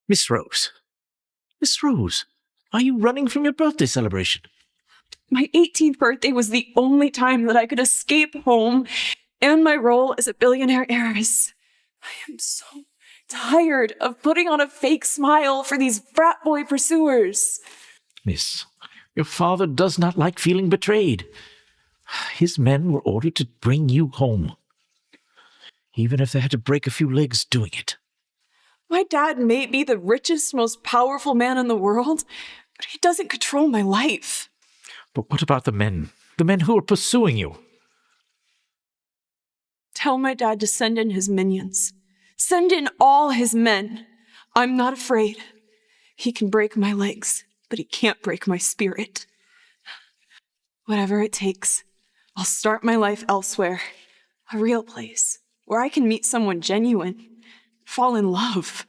Miss Rose. Miss Rose, are you running from your birthday celebration? My 18th birthday was the only time that I could escape home and my role as a billionaire heiress. I am so tired of putting on a fake smile for these frat boy pursuers. Miss, your father does not like feeling betrayed. His men were ordered to bring you home, even if they had to break a few legs doing it. My dad may be the richest, most powerful man in the world, but he doesn't control my life. But what about the men? The men who are pursuing you? Tell my dad to send in his minions. Send in all his men. I'm not afraid. He can break my legs, but he can't break my spirit. Whatever it takes, I'll start my life elsewhere. A real place where I can meet someone genuine, fall in love.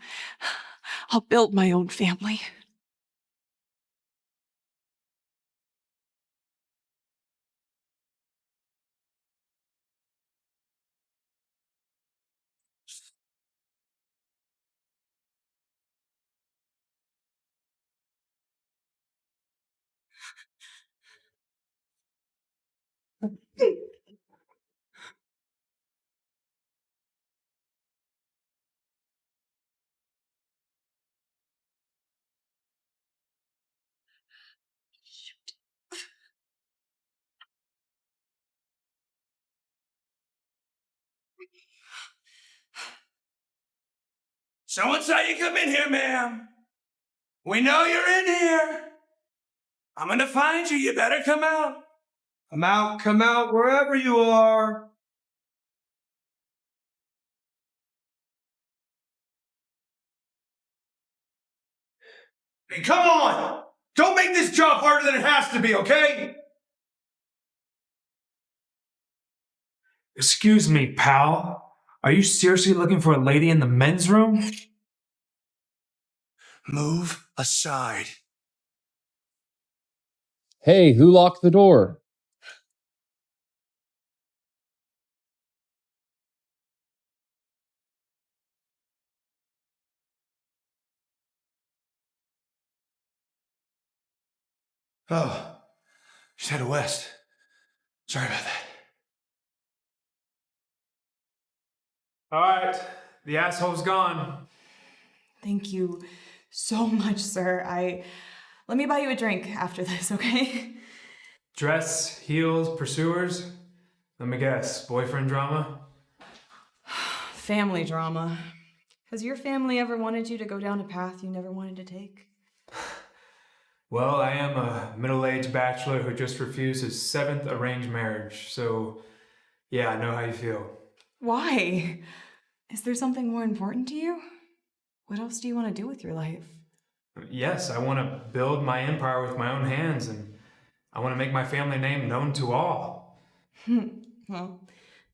I'll build my own family. Someone saw you come in here, ma'am. We know you're in here. I'm gonna find you. You better come out. Come out, wherever you are. Hey, come on! Don't make this job harder than it has to be, okay? Excuse me, pal. Are you seriously looking for a lady in the men's room? Move aside. Hey, who locked the door? Oh, she's headed west. Sorry about that. All right, the asshole's gone. Thank you so much, sir. Let me buy you a drink after this, okay? Dress, heels, pursuers. Let me guess, boyfriend drama? Family drama. Has your family ever wanted you to go down a path you never wanted to take? Well, I am a middle-aged bachelor who just refused his 7th arranged marriage, so yeah, I know how you feel. Why? Is there something more important to you? What else do you want to do with your life? Yes, I want to build my empire with my own hands, and I want to make my family name known to all. Well,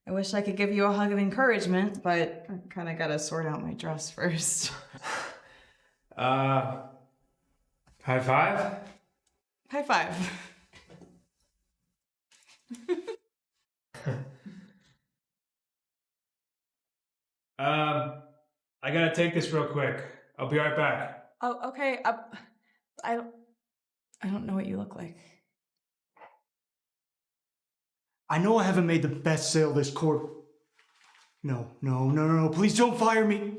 I wish I could give you a hug of encouragement, but I kind of gotta sort out my dress first. High five? High five. I gotta take this real quick. I'll be right back. Oh, okay. I don't know what you look like. I know I haven't made the best sale this quarter. No, please don't fire me.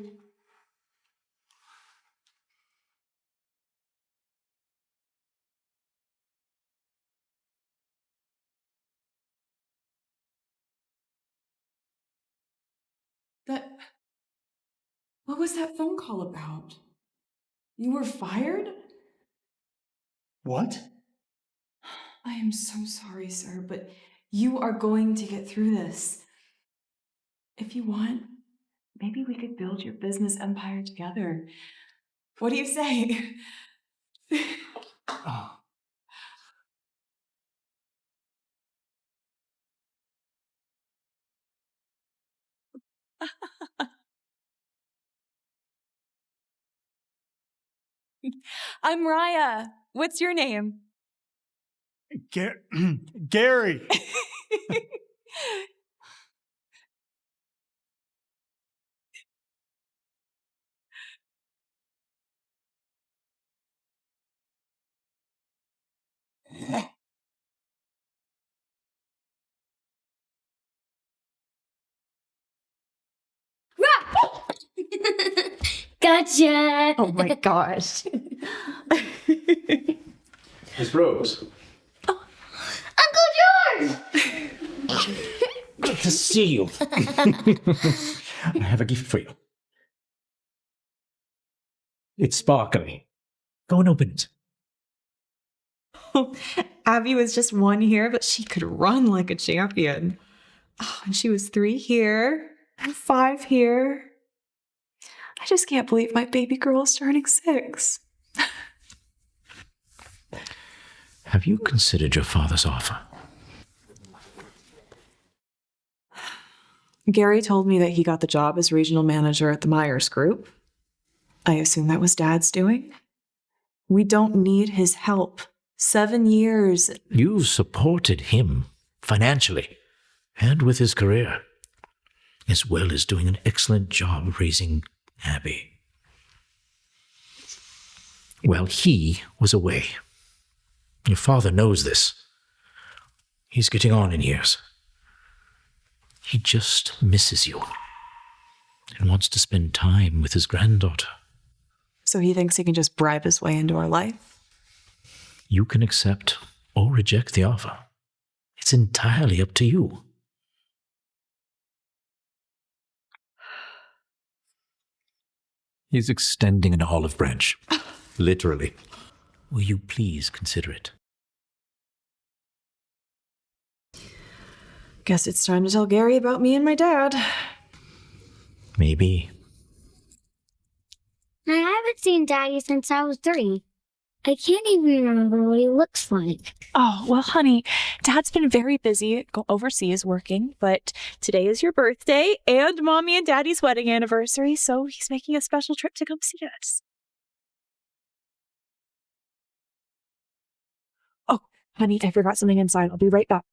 What was that phone call about? You were fired? What? I am so sorry, sir, but you are going to get through this. If you want, maybe we could build your business empire together. What do you say? Oh. I'm Raya. What's your name? Gary! Gotcha! Oh my gosh. Miss Rose. Uncle George! Good to see you. I have a gift for you. It's sparkly. Go and open it. Abby was just 1 here, but she could run like a champion. Oh, and she was 3 here, and 5 here. I just can't believe my baby girl is turning 6. Have you considered your father's offer? Gary told me that he got the job as regional manager at the Myers Group. I assume that was Dad's doing. We don't need his help. 7 years. You supported him financially and with his career, as well as doing an excellent job raising Abby. Well, he was away. Your father knows this. He's getting on in years. He just misses you and wants to spend time with his granddaughter. So he thinks he can just bribe his way into our life? You can accept or reject the offer. It's entirely up to you. He's extending an olive branch. Literally. Will you please consider it? Guess it's time to tell Gary about me and my dad. Maybe. I haven't seen Daddy since I was 3. I can't even remember what he looks like. Oh, well, honey, Dad's been very busy overseas working, but today is your birthday and Mommy and Daddy's wedding anniversary, so he's making a special trip to come see us. Oh, honey, I forgot something inside. I'll be right back.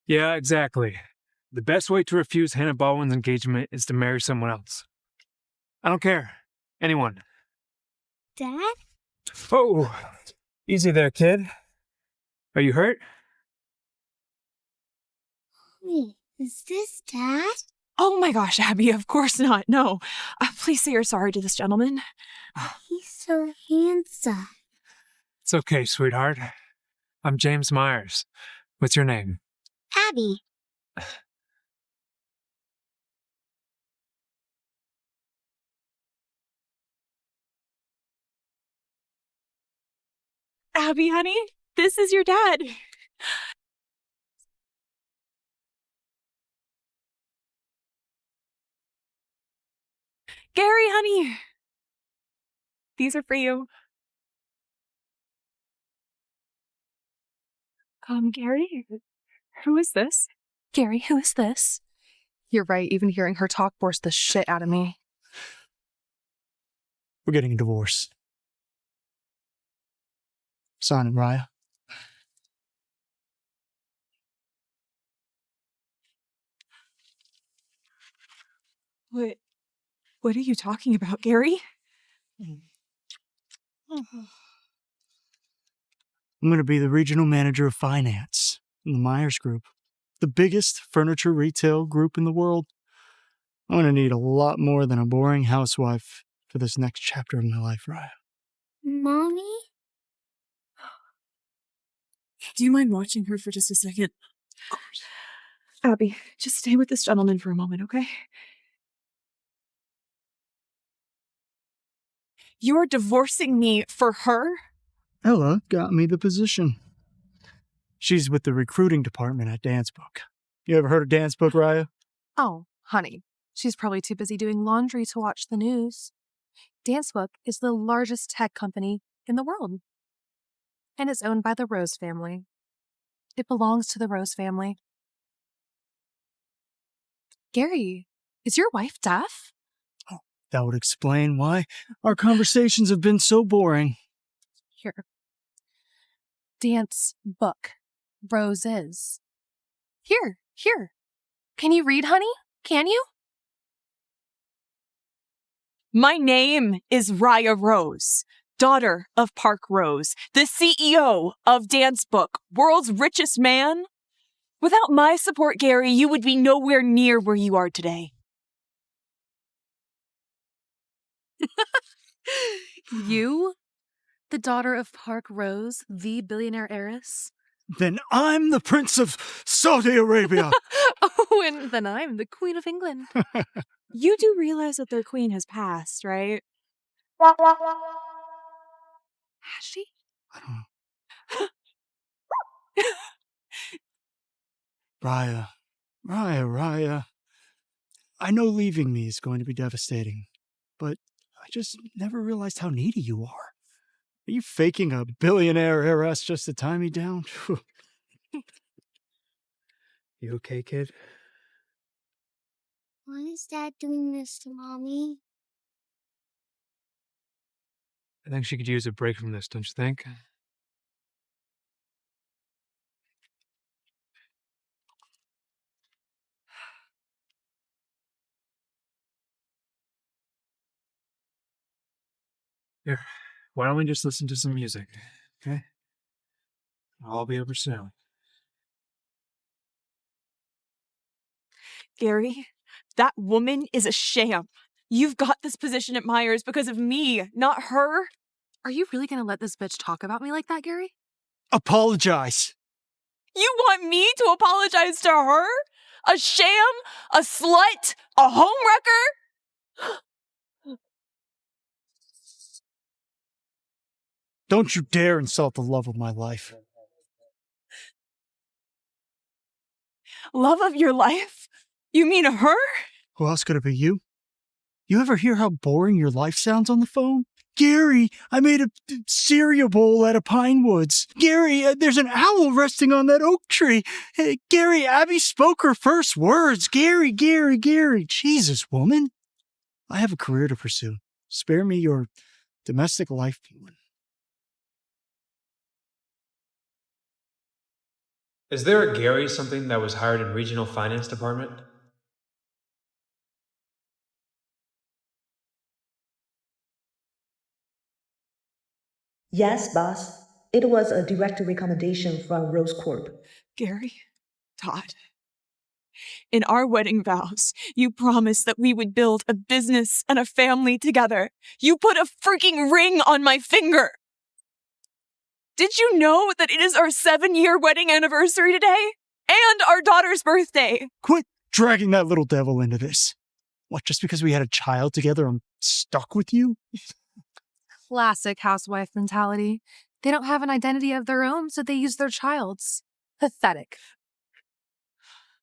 Yeah, exactly. The best way to refuse Hannah Baldwin's engagement is to marry someone else. I don't care. Anyone. Dad? Oh, easy there, kid. Are you hurt? Wait, is this Dad? Oh my gosh, Abby, of course not. No. Please say you're sorry to this gentleman. He's so handsome. It's okay, sweetheart. I'm James Myers. What's your name? Abby. Abby, honey, this is your dad. Gary, honey. These are for you. Gary, who is this? Gary, who is this? You're right, even hearing her talk forced the shit out of me. We're getting a divorce. Sign it, Raya. What are you talking about, Gary? I'm going to be the regional manager of finance in the Myers Group, the biggest furniture retail group in the world. I'm going to need a lot more than a boring housewife for this next chapter of my life, Raya. Mommy? Do you mind watching her for just a second? Of course. Abby, just stay with this gentleman for a moment, okay? You're divorcing me for her? Ella got me the position. She's with the recruiting department at Dancebook. You ever heard of Dancebook, Raya? Oh, honey, she's probably too busy doing laundry to watch the news. Dancebook is the largest tech company in the world. And it's owned by the Rose family. It belongs to the Rose family. Gary, is your wife deaf? Oh, That would explain why our conversations have been so boring. Here. Dance book. Roses. Here. Can you read, honey? Can you? My name is Raya Rose, daughter of Park Rose, the CEO of Dance Book, world's richest man. Without my support, Gary, you would be nowhere near where you are today. You? The daughter of Park Rose, the billionaire heiress? Then I'm the Prince of Saudi Arabia. Oh, and then I'm the Queen of England. You do realize that their queen has passed, right? Has she? I don't know. Raya. I know leaving me is going to be devastating, but I just never realized how needy you are. Are you faking a billionaire heiress just to tie me down? You okay, kid? Why is Dad doing this to Mommy? I think she could use a break from this, don't you think? Here, why don't we just listen to some music, okay? I'll be over soon. Gary, that woman is a sham. You've got this position at Myers because of me, not her. Are you really going to let this bitch talk about me like that, Gary? Apologize. You want me to apologize to her? A sham? A slut? A homewrecker? Don't you dare insult the love of my life. Love of your life? You mean her? Who else could it be, you? You ever hear how boring your life sounds on the phone? Gary, I made a cereal bowl out of pine woods. Gary, there's an owl resting on that oak tree. Hey, Gary, Abby spoke her first words. Gary. Jesus, woman. I have a career to pursue. Spare me your domestic life, woman. Is there a Gary something that was hired in regional finance department? Yes, boss. It was a direct recommendation from Rose Corp. Gary, Todd, in our wedding vows, you promised that we would build a business and a family together. You put a freaking ring on my finger. Did you know that it is our 7-year wedding anniversary today? And our daughter's birthday. Quit dragging that little devil into this. What, just because we had a child together, I'm stuck with you? Classic housewife mentality. They don't have an identity of their own, so they use their child's. Pathetic.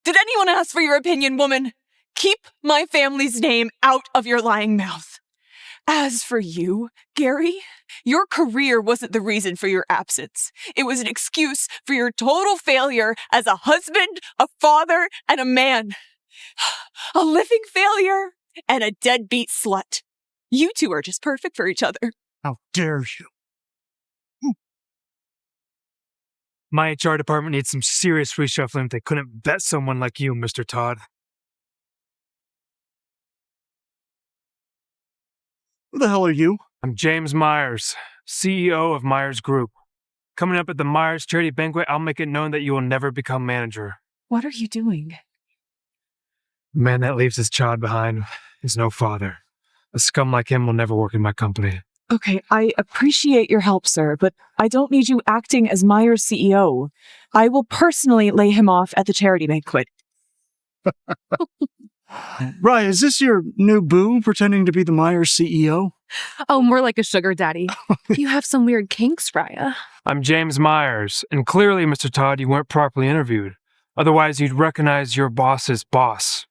Did anyone ask for your opinion, woman? Keep my family's name out of your lying mouth. As for you, Gary, your career wasn't the reason for your absence. It was an excuse for your total failure as a husband, a father, and a man. A living failure and a deadbeat slut. You two are just perfect for each other. How dare you? My HR department needs some serious reshuffling if they couldn't vet someone like you, Mr. Todd. Who the hell are you? I'm James Myers, CEO of Myers Group. Coming up at the Myers Charity Banquet, I'll make it known that you will never become manager. What are you doing? A man that leaves his child behind is no father. A scum like him will never work in my company. Okay, I appreciate your help, sir, but I don't need you acting as Myers' CEO. I will personally lay him off at the charity banquet. Raya, is this your new boo pretending to be the Myers CEO? Oh, more like a sugar daddy. You have some weird kinks, Raya. I'm James Myers, and clearly, Mr. Todd, you weren't properly interviewed. Otherwise, you'd recognize your boss's boss.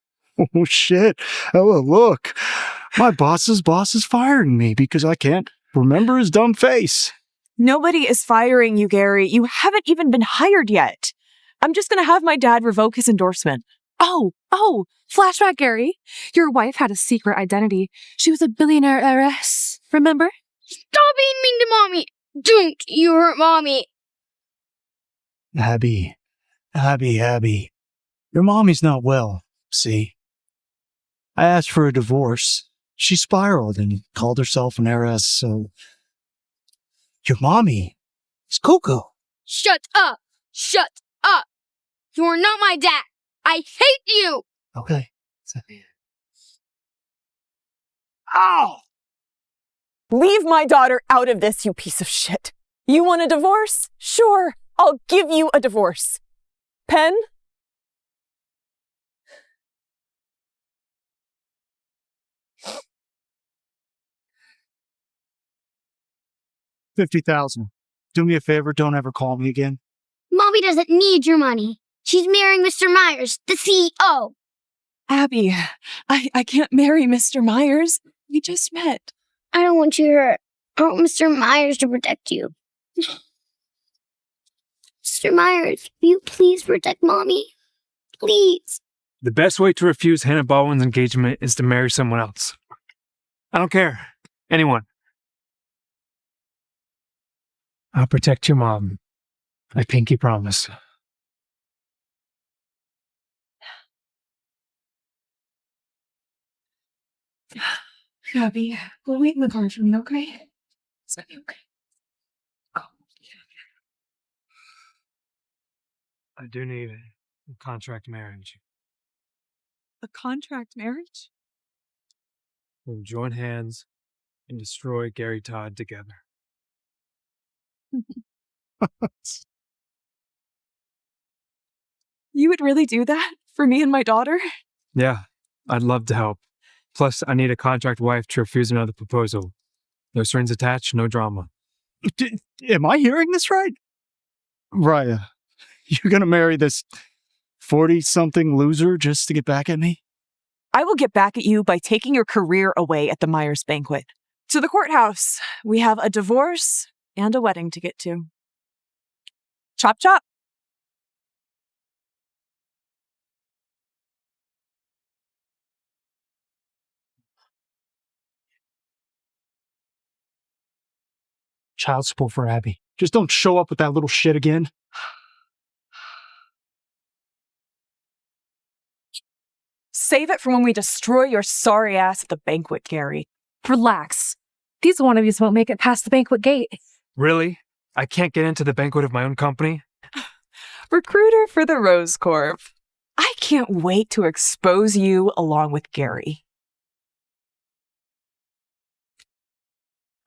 Oh, shit. Oh, look. My boss's boss is firing me because I can't remember his dumb face. Nobody is firing you, Gary. You haven't even been hired yet. I'm just going to have my dad revoke his endorsement. Oh, flashback, Gary. Your wife had a secret identity. She was a billionaire heiress, remember? Stop being mean to Mommy! Don't you hurt Mommy! Abby. Your mommy's not well, see? I asked for a divorce. She spiraled and called herself an heiress, so... Your mommy is cuckoo. Shut up! Shut up! You're not my dad! I hate you! Okay. Ow! Leave my daughter out of this, you piece of shit. You want a divorce? Sure, I'll give you a divorce. Pen? $50,000. Do me a favor, don't ever call me again. Mommy doesn't need your money. She's marrying Mr. Myers, the CEO. Abby, I can't marry Mr. Myers. We just met. I don't want you hurt. I want Mr. Myers to protect you. Mr. Myers, will you please protect Mommy? Please. The best way to refuse Hannah Baldwin's engagement is to marry someone else. I don't care. Anyone. I'll protect your mom. I pinky promise. Abby, we'll wait in the car for me, okay? It's gonna be okay. Oh. I do need a contract marriage. A contract marriage? We'll join hands and destroy Gary Todd together. You would really do that for me and my daughter? Yeah, I'd love to help. Plus, I need a contract wife to refuse another proposal. No strings attached, no drama. Am I hearing this right? Raya, you're gonna marry this 40-something loser just to get back at me? I will get back at you by taking your career away at the Myers banquet. To the courthouse. We have a divorce and a wedding to get to. Chop chop. Child support for Abby. Just don't show up with that little shit again. Save it for when we destroy your sorry ass at the banquet, Gary. Relax. These wannabes won't make it past the banquet gate. Really? I can't get into the banquet of my own company? Recruiter for the Rose Corp. I can't wait to expose you along with Gary.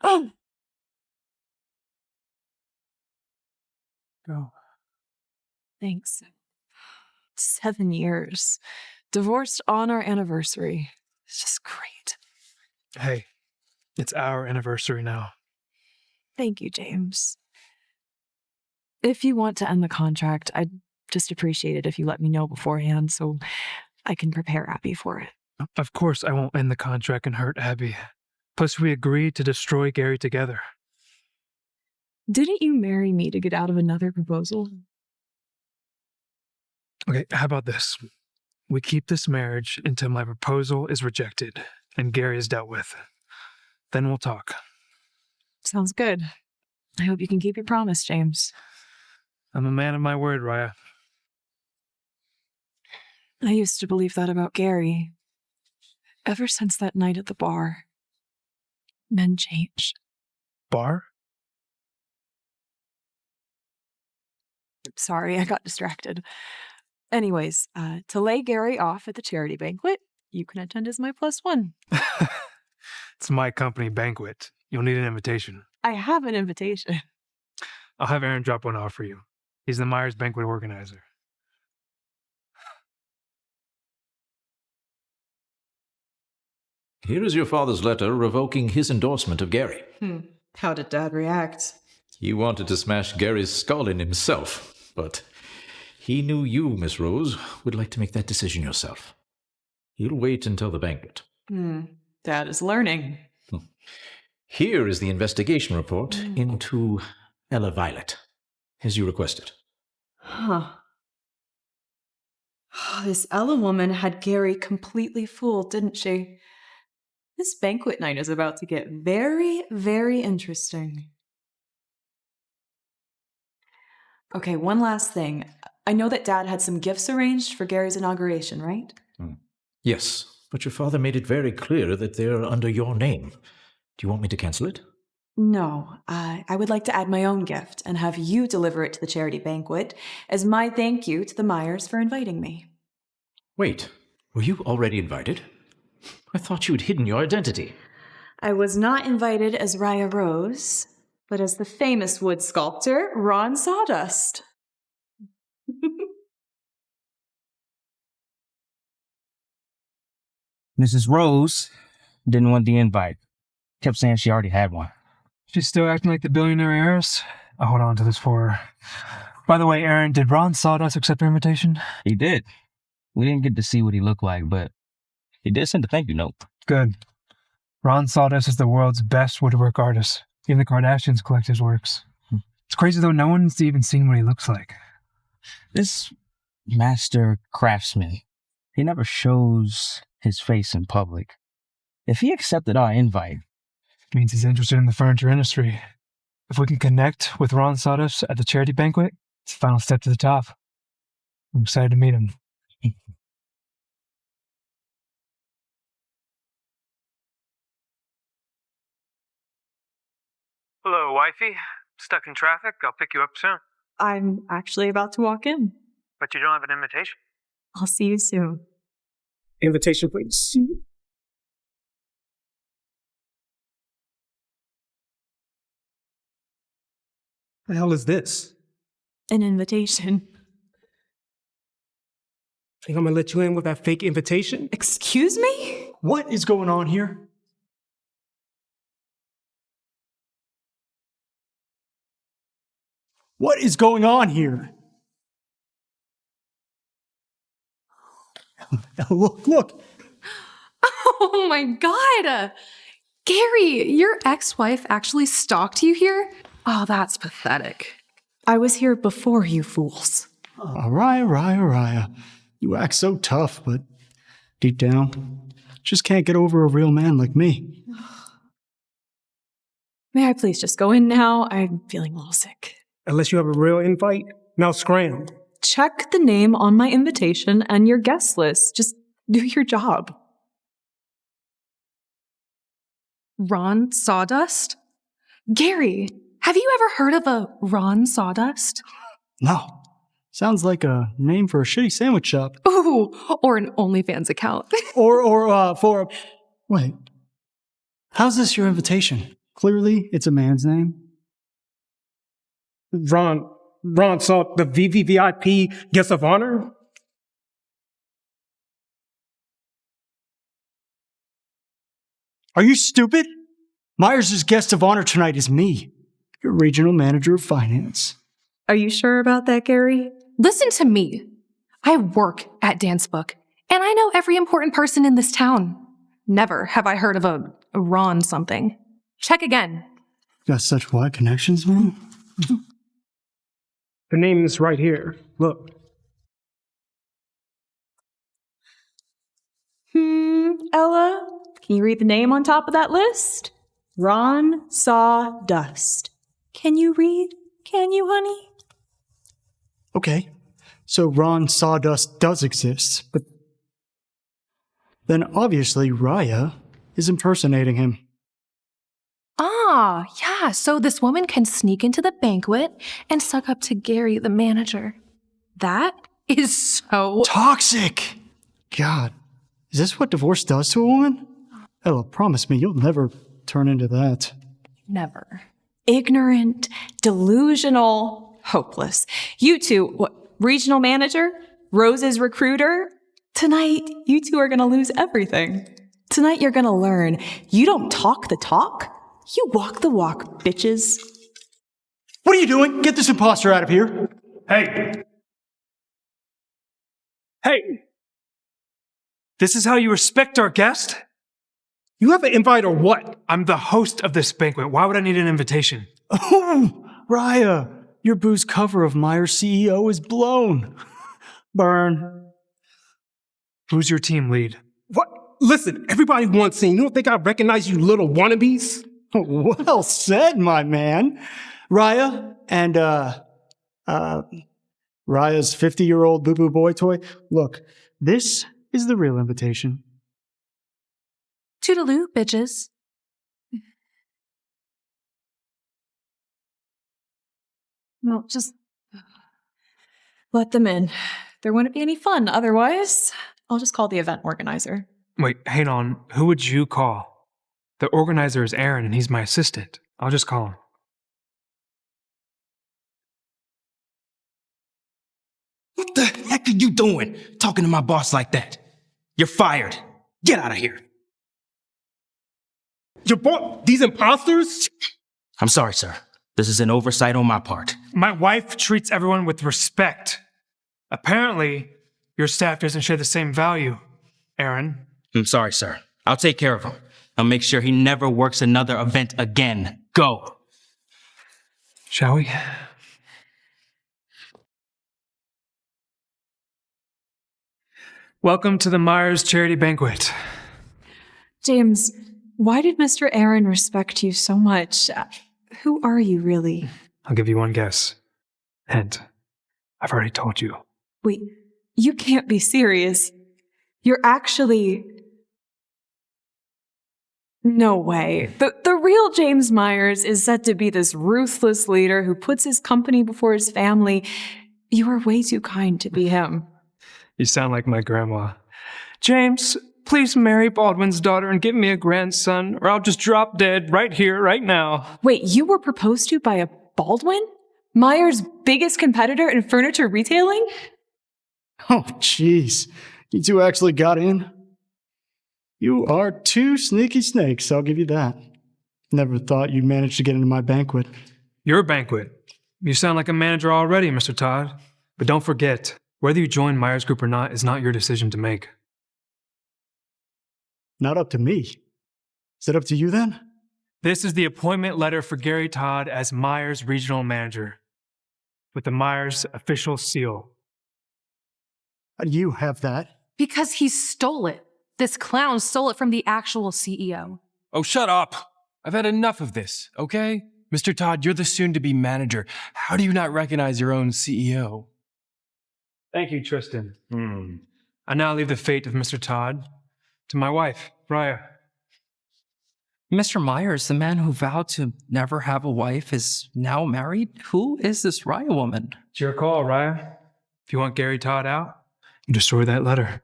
Oh. Go. Thanks. 7 years. Divorced on our anniversary. It's just great. Hey, it's our anniversary now. Thank you, James. If you want to end the contract, I'd just appreciate it if you let me know beforehand so I can prepare Abby for it. Of course I won't end the contract and hurt Abby. Plus, we agreed to destroy Gary together. Didn't you marry me to get out of another proposal? Okay, how about this? We keep this marriage until my proposal is rejected and Gary is dealt with. Then we'll talk. Sounds good. I hope you can keep your promise, James. I'm a man of my word, Raya. I used to believe that about Gary. Ever since that night at the bar, men change. Bar? Sorry, I got distracted. Anyways, to lay Gary off at the charity banquet, you can attend as my +1. It's my company banquet. You'll need an invitation. I have an invitation. I'll have Aaron drop one off for you. He's the Myers banquet organizer. Here is your father's letter revoking his endorsement of Gary. How did Dad react? He wanted to smash Gary's skull in himself, but he knew you, Miss Rose, would like to make that decision yourself. He'll wait until the banquet. Dad is learning. Here is the investigation report into Ella Violet, as you requested. Huh. This Ella woman had Gary completely fooled, didn't she? This banquet night is about to get very, very interesting. Okay, one last thing. I know that Dad had some gifts arranged for Gary's inauguration, right? Yes, but your father made it very clear that they're under your name. Do you want me to cancel it? No, I would like to add my own gift and have you deliver it to the charity banquet as my thank you to the Myers for inviting me. Wait, were you already invited? I thought you had hidden your identity. I was not invited as Raya Rose, but as the famous wood sculptor, Ron Sawdust. Mrs. Rose didn't want the invite. Kept saying she already had one. She's still acting like the billionaire heiress? I'll hold on to this for her. By the way, Aaron, did Ron Sawdust accept her invitation? He did. We didn't get to see what he looked like, but he did send a thank you note. Good. Ron Sawdust is the world's best woodwork artist. Even the Kardashians collect his works. It's crazy, though, no one's even seen what he looks like. This master craftsman, he never shows his face in public. If he accepted our invite, it means he's interested in the furniture industry. If we can connect with Ron Sawdust at the charity banquet, it's the final step to the top. I'm excited to meet him. Hello, wifey. Stuck in traffic? I'll pick you up soon. I'm actually about to walk in. But you don't have an invitation. I'll see you soon. Invitation, please. The hell is this? An invitation. Think I'm gonna let you in with that fake invitation? Excuse me? What is going on here? What is going on here? Look. Oh my God. Gary, your ex-wife actually stalked you here? Oh, that's pathetic. I was here before you fools. Raya. You act so tough, but deep down, just can't get over a real man like me. May I please just go in now? I'm feeling a little sick. Unless you have a real invite, now scram. Check the name on my invitation and your guest list. Just do your job. Ron Sawdust? Gary, have you ever heard of a Ron Sawdust? No. Sounds like a name for a shitty sandwich shop. Ooh, or an OnlyFans account. Wait. How's this your invitation? Clearly, it's a man's name. Ron saw the VVVIP guest of honor? Are you stupid? Myers' guest of honor tonight is me, your regional manager of finance. Are you sure about that, Gary? Listen to me. I work at Dance Book, and I know every important person in this town. Never have I heard of a Ron something. Check again. Got such wide connections, man. The name is right here. Look. Ella, can you read the name on top of that list? Ron Sawdust. Can you read? Can you, honey? Okay, so Ron Sawdust does exist, but then obviously Raya is impersonating him. Ah, yeah, so this woman can sneak into the banquet and suck up to Gary, the manager. That is so toxic! God, is this what divorce does to a woman? Ella, promise me you'll never turn into that. Never. Ignorant, delusional, hopeless. You two, what, regional manager? Rose's recruiter? Tonight, you two are gonna lose everything. Tonight, you're gonna learn you don't talk the talk, you walk the walk, bitches. What are you doing? Get this imposter out of here. Hey! This is how you respect our guest? You have an invite or what? I'm the host of this banquet. Why would I need an invitation? Oh, Raya, your booze cover of Myers CEO is blown. Burn. Who's your team lead? What? Listen, everybody wants in. You don't think I recognize you little wannabes? Well said, my man. Raya and, Raya's 50-year-old boo-boo boy toy. Look, this is the real invitation. Toodaloo, bitches. Well, just let them in. There wouldn't be any fun otherwise. I'll just call the event organizer. Wait, hang on. Who would you call? The organizer is Aaron, and he's my assistant. I'll just call him. What the heck are you doing? Talking to my boss like that? You're fired. Get out of here. Your boss, these imposters? I'm sorry, sir. This is an oversight on my part. My wife treats everyone with respect. Apparently, your staff doesn't share the same value, Aaron. I'm sorry, sir. I'll take care of him. I'll make sure he never works another event again. Go. Shall we? Welcome to the Myers Charity Banquet. James, why did Mr. Aaron respect you so much? Who are you really? I'll give you one guess. Hint. I've already told you. Wait, you can't be serious. You're actually... No way. The real James Myers is said to be this ruthless leader who puts his company before his family. You are way too kind to be him. You sound like my grandma. James, please marry Baldwin's daughter and give me a grandson, or I'll just drop dead right here, right now. Wait, you were proposed to by a Baldwin? Myers' biggest competitor in furniture retailing? Oh, jeez. You two actually got in? You are two sneaky snakes, I'll give you that. Never thought you'd manage to get into my banquet. Your banquet. You sound like a manager already, Mr. Todd. But don't forget, whether you join Myers Group or not is not your decision to make. Not up to me. Is it up to you then? This is the appointment letter for Gary Todd as Myers Regional Manager, with the Myers official seal. How do you have that? Because he stole it. This clown stole it from the actual CEO. Oh, shut up! I've had enough of this, okay? Mr. Todd, you're the soon-to-be manager. How do you not recognize your own CEO? Thank you, Tristan. I now leave the fate of Mr. Todd to my wife, Raya. Mr. Myers, the man who vowed to never have a wife, is now married? Who is this Raya woman? It's your call, Raya. If you want Gary Todd out, you destroy that letter.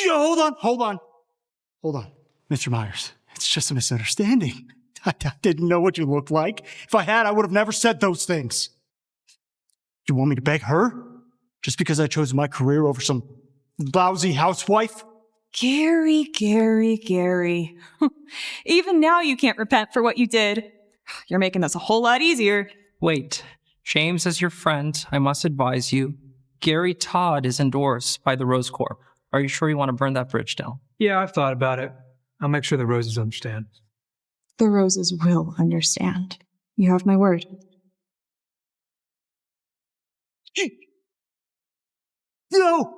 Hold on. Mr. Myers, it's just a misunderstanding. I didn't know what you looked like. If I had, I would have never said those things. Do you want me to beg her? Just because I chose my career over some lousy housewife? Gary. Even now you can't repent for what you did. You're making this a whole lot easier. Wait, James, as your friend, I must advise you, Gary Todd is endorsed by the Rose Corp. Are you sure you want to burn that bridge down? Yeah, I've thought about it. I'll make sure the Roses understand. The Roses will understand. You have my word. No!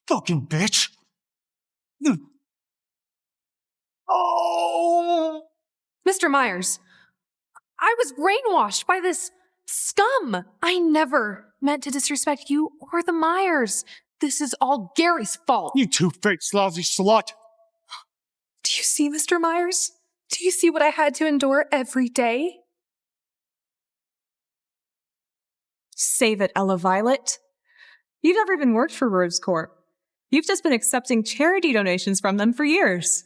Fucking bitch! Oh! Mr. Myers, I was brainwashed by this scum. I never meant to disrespect you or the Myers. This is all Gary's fault. You two-faced lousy slut! Do you see, Mr. Myers? Do you see what I had to endure every day? Save it, Ella Violet. You've never even worked for Rose Corp. You've just been accepting charity donations from them for years.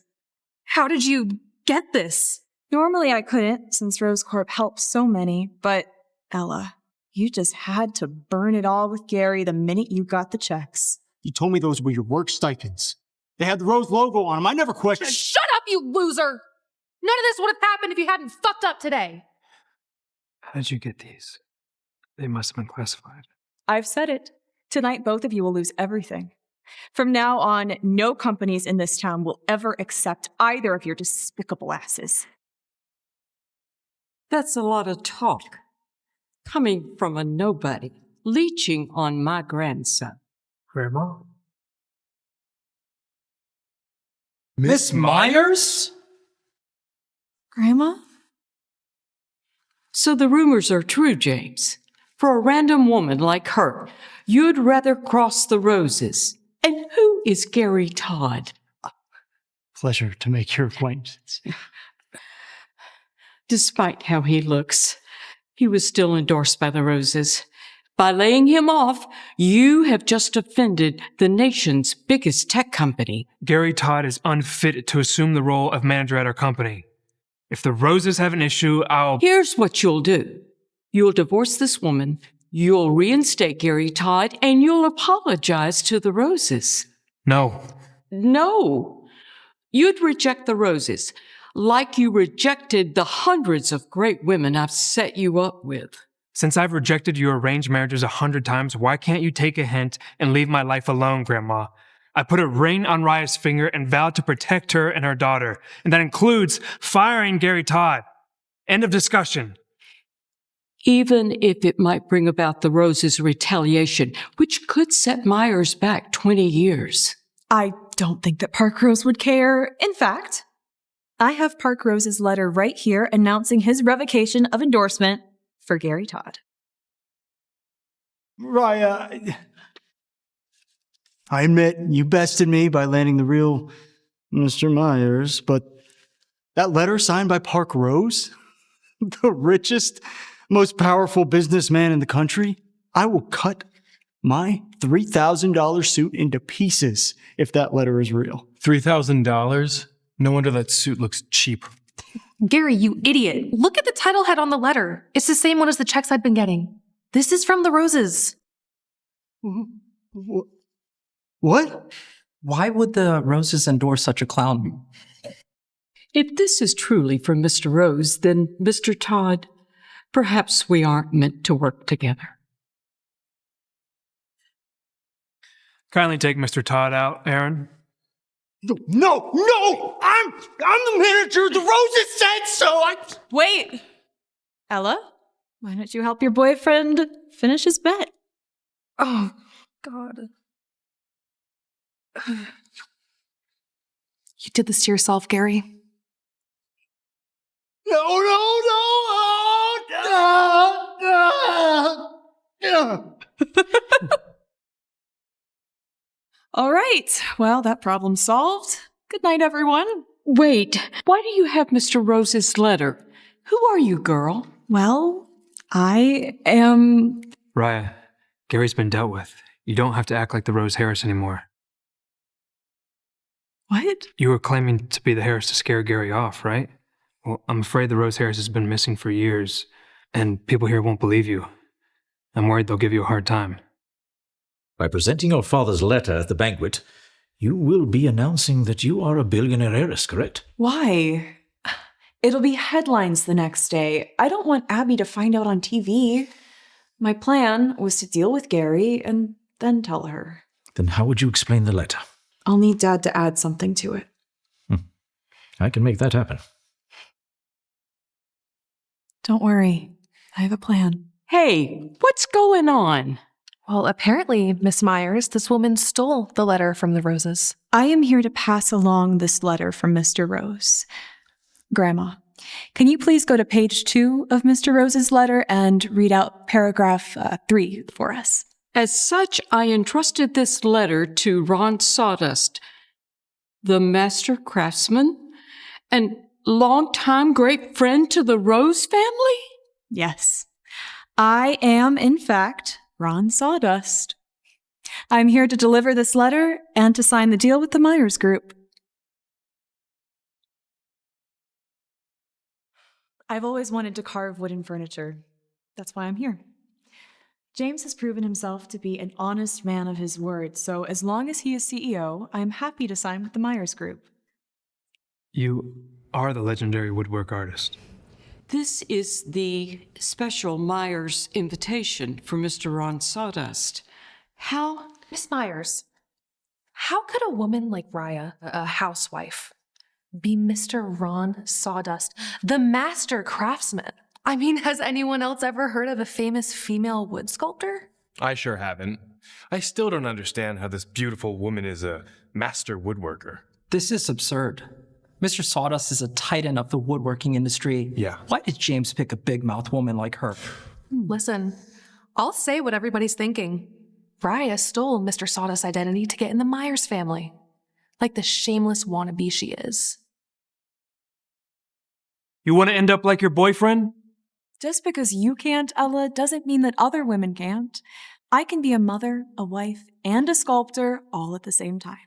How did you get this? Normally I couldn't, since Rose Corp helps so many, but Ella, you just had to burn it all with Gary the minute you got the checks. You told me those were your work stipends. They had the Rose logo on them. I never questioned. Shut up, you loser! None of this would have happened if you hadn't fucked up today. How did you get these? They must have been classified. I've said it. Tonight, both of you will lose everything. From now on, no companies in this town will ever accept either of your despicable asses. That's a lot of talk. Coming from a nobody, leeching on my grandson. Grandma? Miss Myers? Grandma? So the rumors are true, James. For a random woman like her, you'd rather cross the roses. And who is Gary Todd? Pleasure to make your acquaintance. Despite how he looks, he was still endorsed by the Roses. By laying him off, you have just offended the nation's biggest tech company. Gary Todd is unfit to assume the role of manager at our company. If the Roses have an issue, Here's what you'll do. You'll divorce this woman, you'll reinstate Gary Todd, and you'll apologize to the Roses. No. No. You'd reject the Roses, like you rejected the hundreds of great women I've set you up with. Since I've rejected your arranged marriages 100 times, why can't you take a hint and leave my life alone, Grandma? I put a ring on Raya's finger and vowed to protect her and her daughter, and that includes firing Gary Todd. End of discussion. Even if it might bring about the Roses' retaliation, which could set Myers back 20 years. I don't think that Park Rose would care. In fact, I have Park Rose's letter right here announcing his revocation of endorsement for Gary Todd. Raya, I admit you bested me by landing the real Mr. Myers, but that letter signed by Park Rose, the richest, most powerful businessman in the country, I will cut my $3,000 suit into pieces if that letter is real. $3,000? No wonder that suit looks cheap. Gary, you idiot. Look at the title head on the letter. It's the same one as the checks I've been getting. This is from the Roses. What? Why would the Roses endorse such a clown? If this is truly from Mr. Rose, then, Mr. Todd, perhaps we aren't meant to work together. Kindly take Mr. Todd out, Aaron. No! I'm the manager. The Roses said so. Wait! Ella, why don't you help your boyfriend finish his bet? Oh, God. You did this to yourself, Gary. No. All right. Well, that problem's solved. Good night, everyone. Wait, why do you have Mr. Rose's letter? Who are you, girl? Well, I am... Raya, Gary's been dealt with. You don't have to act like the Rose Heiress anymore. What? You were claiming to be the Heiress to scare Gary off, right? Well, I'm afraid the Rose Heiress has been missing for years, and people here won't believe you. I'm worried they'll give you a hard time. By presenting your father's letter at the banquet, you will be announcing that you are a billionaire heiress, correct? Why? It'll be headlines the next day. I don't want Abby to find out on TV. My plan was to deal with Gary and then tell her. Then how would you explain the letter? I'll need Dad to add something to it. I can make that happen. Don't worry. I have a plan. Hey, what's going on? Well, apparently, Miss Myers, this woman stole the letter from the Roses. I am here to pass along this letter from Mr. Rose. Grandma, can you please go to page 2 of Mr. Rose's letter and read out paragraph 3 for us? As such, I entrusted this letter to Ron Sawdust, the master craftsman and longtime great friend to the Rose family? Yes. I am, in fact, Ron Sawdust. I'm here to deliver this letter and to sign the deal with the Myers Group. I've always wanted to carve wooden furniture. That's why I'm here. James has proven himself to be an honest man of his word, so as long as he is CEO, I am happy to sign with the Myers Group. You are the legendary woodwork artist. This is the special Myers invitation for Mr. Ron Sawdust. How? Miss Myers, how could a woman like Raya, a housewife, be Mr. Ron Sawdust, the master craftsman? I mean, has anyone else ever heard of a famous female wood sculptor? I sure haven't. I still don't understand how this beautiful woman is a master woodworker. This is absurd. Mr. Sawdust is a titan of the woodworking industry. Yeah. Why did James pick a big mouth woman like her? Listen, I'll say what everybody's thinking. Raya stole Mr. Sawdust's identity to get in the Myers family. Like the shameless wannabe she is. You want to end up like your boyfriend? Just because you can't, Ella, doesn't mean that other women can't. I can be a mother, a wife, and a sculptor all at the same time.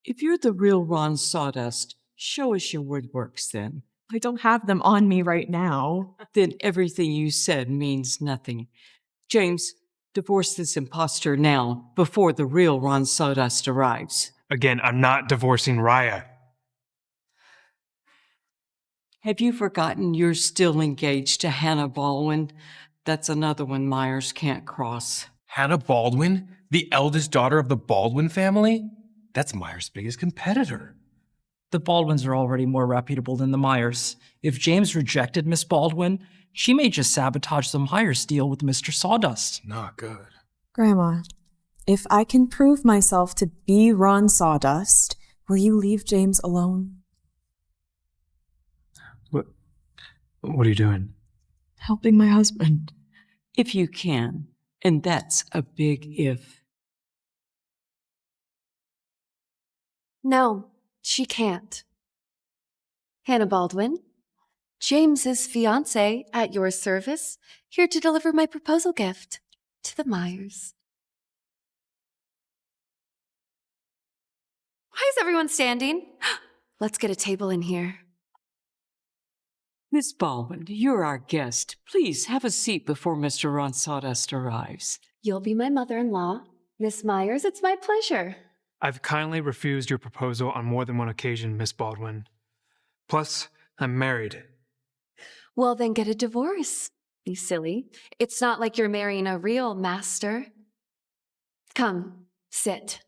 If you're the real Ron Sawdust, show us your woodworks then. I don't have them on me right now. Then everything you said means nothing. James, divorce this imposter now, before the real Ron Sawdust arrives. Again, I'm not divorcing Raya. Have you forgotten you're still engaged to Hannah Baldwin? That's another one Myers can't cross. Hannah Baldwin? The eldest daughter of the Baldwin family? That's Myers' biggest competitor. The Baldwins are already more reputable than the Myers. If James rejected Miss Baldwin, she may just sabotage the Myers deal with Mr. Sawdust. Not good. Grandma, if I can prove myself to be Ron Sawdust, will you leave James alone? What are you doing? Helping my husband. If you can, and that's a big if. No, she can't. Hannah Baldwin, James's fiancé at your service, here to deliver my proposal gift to the Myers. Why is everyone standing? Let's get a table in here. Miss Baldwin, you're our guest. Please have a seat before Mr. Ron Sawdust arrives. You'll be my mother-in-law. Miss Myers, it's my pleasure. I've kindly refused your proposal on more than one occasion, Miss Baldwin. Plus, I'm married. Well, then get a divorce, you silly. It's not like you're marrying a real master. Come, sit.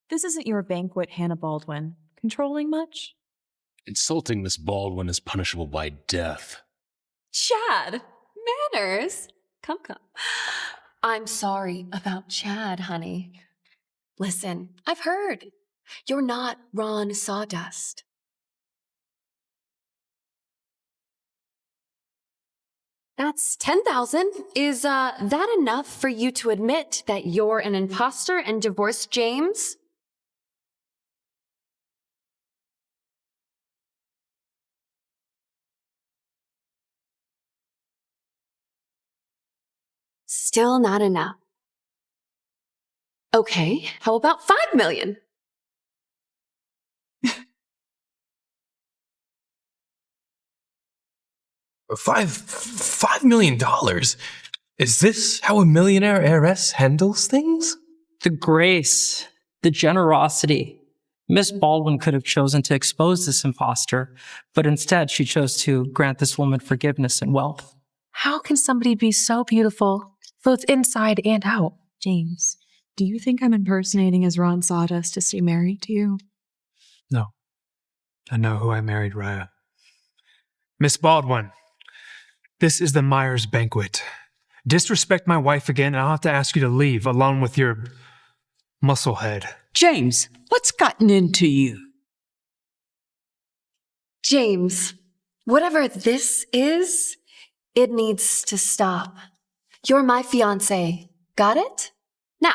This isn't your banquet, Hannah Baldwin. Controlling much? Insulting Miss Baldwin is punishable by death. Chad, manners. Come. I'm sorry about Chad, honey. Listen, I've heard. You're not Ron Sawdust. That's 10,000. Is that enough for you to admit that you're an imposter and divorce James? Still not enough. Okay, how about 5 million? $5 million? Is this how a millionaire heiress handles things? The grace, the generosity. Miss Baldwin could have chosen to expose this imposter, but instead she chose to grant this woman forgiveness and wealth. How can somebody be so beautiful, both inside and out? James, do you think I'm impersonating as Ron Sawdust to stay married to you? No. I know who I married, Raya. Miss Baldwin, this is the Myers banquet. Disrespect my wife again, and I'll have to ask you to leave along with your musclehead. James, what's gotten into you? James, whatever this is, it needs to stop. You're my fiancé. Got it? Now,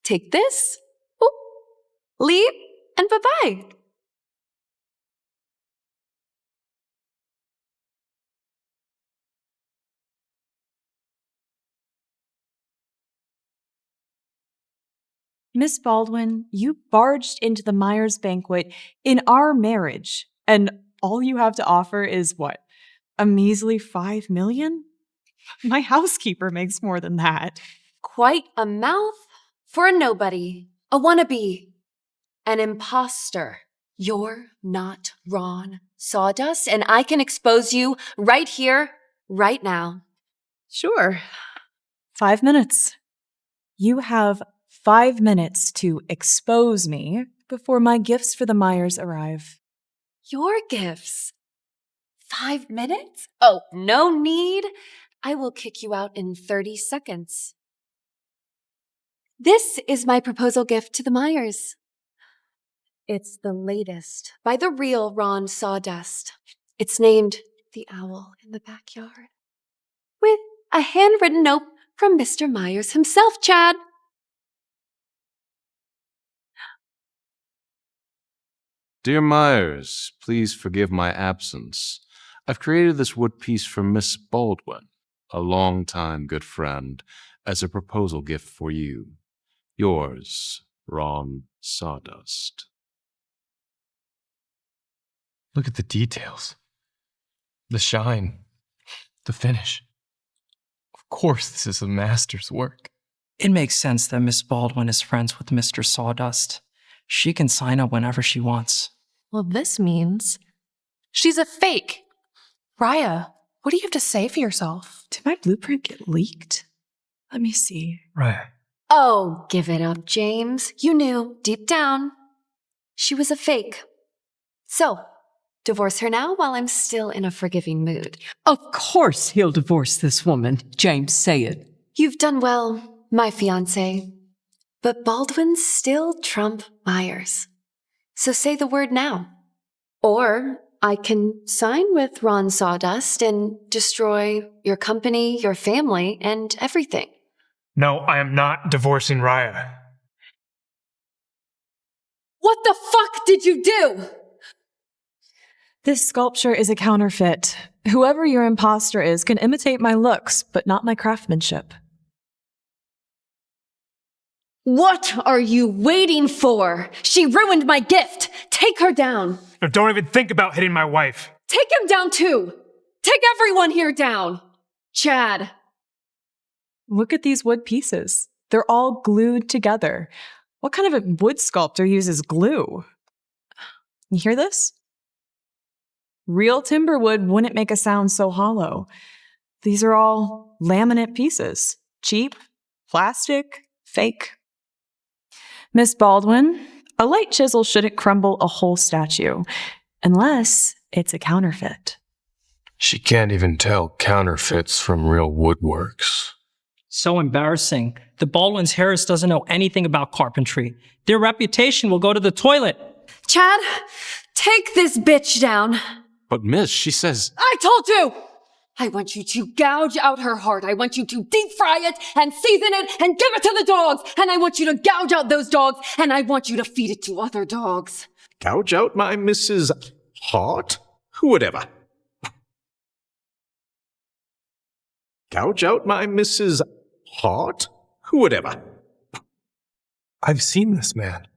take this, whoop, leave, and bye-bye. Miss Baldwin, you barged into the Myers banquet in our marriage, and all you have to offer is what? A measly 5 million? My housekeeper makes more than that. Quite a mouth for a nobody, a wannabe, an imposter. You're not Ron sawdust, and I can expose you right here, right now. Sure. 5 minutes. You have 5 minutes to expose me before my gifts for the Myers arrive. Your gifts? 5 minutes? Oh, no need. I will kick you out in 30 seconds. This is my proposal gift to the Myers. It's the latest by the real Ron Sawdust. It's named The Owl in the Backyard. With a handwritten note from Mr. Myers himself, Chad. Dear Myers, please forgive my absence. I've created this wood piece for Miss Baldwin, a longtime good friend, as a proposal gift for you. Yours, Ron Sawdust. Look at the details. The shine. The finish. Of course, this is a master's work. It makes sense that Miss Baldwin is friends with Mr. Sawdust. She can sign up whenever she wants. Well, this means she's a fake. Raya, what do you have to say for yourself? Did my blueprint get leaked? Let me see. Right. Oh, give it up, James. You knew, deep down. She was a fake. So, divorce her now while I'm still in a forgiving mood. Of course he'll divorce this woman. James, say it. You've done well, my fiancé. But Baldwin's still trump Myers. So say the word now. Or I can sign with Ron Sawdust and destroy your company, your family, and everything. No, I am not divorcing Raya. What the fuck did you do? This sculpture is a counterfeit. Whoever your imposter is can imitate my looks, but not my craftsmanship. What are you waiting for? She ruined my gift. Take her down. No, don't even think about hitting my wife. Take him down too. Take everyone here down. Chad. Look at these wood pieces. They're all glued together. What kind of a wood sculptor uses glue? You hear this? Real timber wood wouldn't make a sound so hollow. These are all laminate pieces. Cheap, plastic, fake. Miss Baldwin, a light chisel shouldn't crumble a whole statue, unless it's a counterfeit. She can't even tell counterfeits from real woodworks. So embarrassing. The Baldwin's Heiress doesn't know anything about carpentry. Their reputation will go to the toilet. Chad, take this bitch down. But miss, she says... I told you! I want you to gouge out her heart. I want you to deep fry it and season it and give it to the dogs. And I want you to gouge out those dogs and I want you to feed it to other dogs. Gouge out my Mrs. Heart? Who would ever? Gouge out my Mrs. Heart? Who would ever? I've seen this man.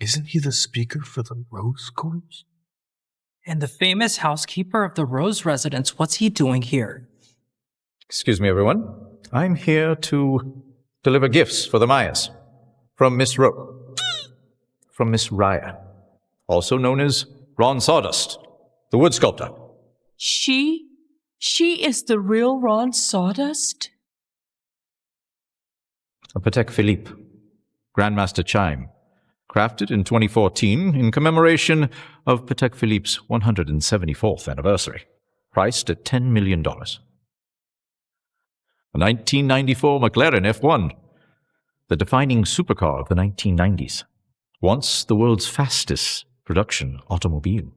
Isn't he the speaker for the Rose Courts? And the famous housekeeper of the Rose residence, what's he doing here? Excuse me, everyone. I'm here to deliver gifts for the Myers. From Miss from Miss Raya, also known as Ron Sawdust, the wood sculptor. She is the real Ron Sawdust? A Patek Philippe, Grandmaster Chime, crafted in 2014 in commemoration of Patek Philippe's 174th anniversary, priced at $10 million. A 1994 McLaren F1, the defining supercar of the 1990s, once the world's fastest production automobile.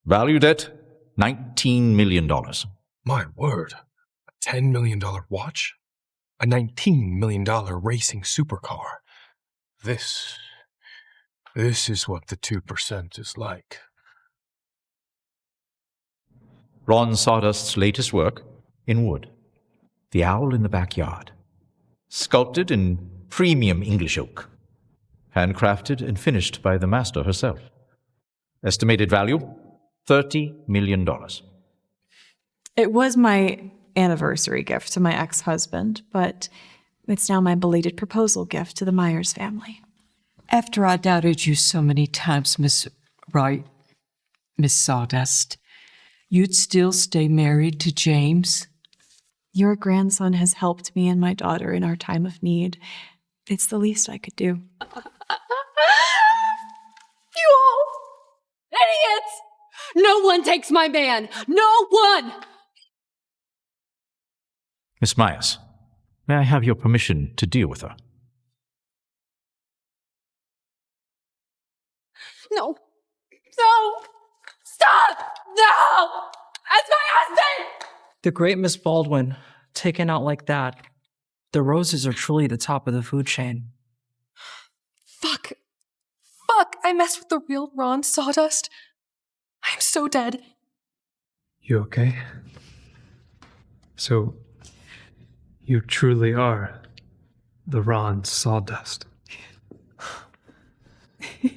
Valued at $19 million. My word. A $10 million watch? A $19 million racing supercar. This is what the 2% is like. Ron Sawdust's latest work, in wood. The Owl in the Backyard. Sculpted in premium English oak. Handcrafted and finished by the master herself. Estimated value, $30 million. It was my anniversary gift to my ex-husband, but it's now my belated proposal gift to the Myers family. After I doubted you so many times, Miss Wright, Miss Sawdust, you'd still stay married to James? Your grandson has helped me and my daughter in our time of need. It's the least I could do. You all idiots! No one takes my man! No one! Miss Myers, may I have your permission to deal with her? No! No! Stop! No! That's my husband! The great Miss Baldwin, taken out like that. The Roses are truly the top of the food chain. Fuck! I messed with the real Ron Sawdust. I'm so dead. You okay? So, you truly are the Ron Sawdust.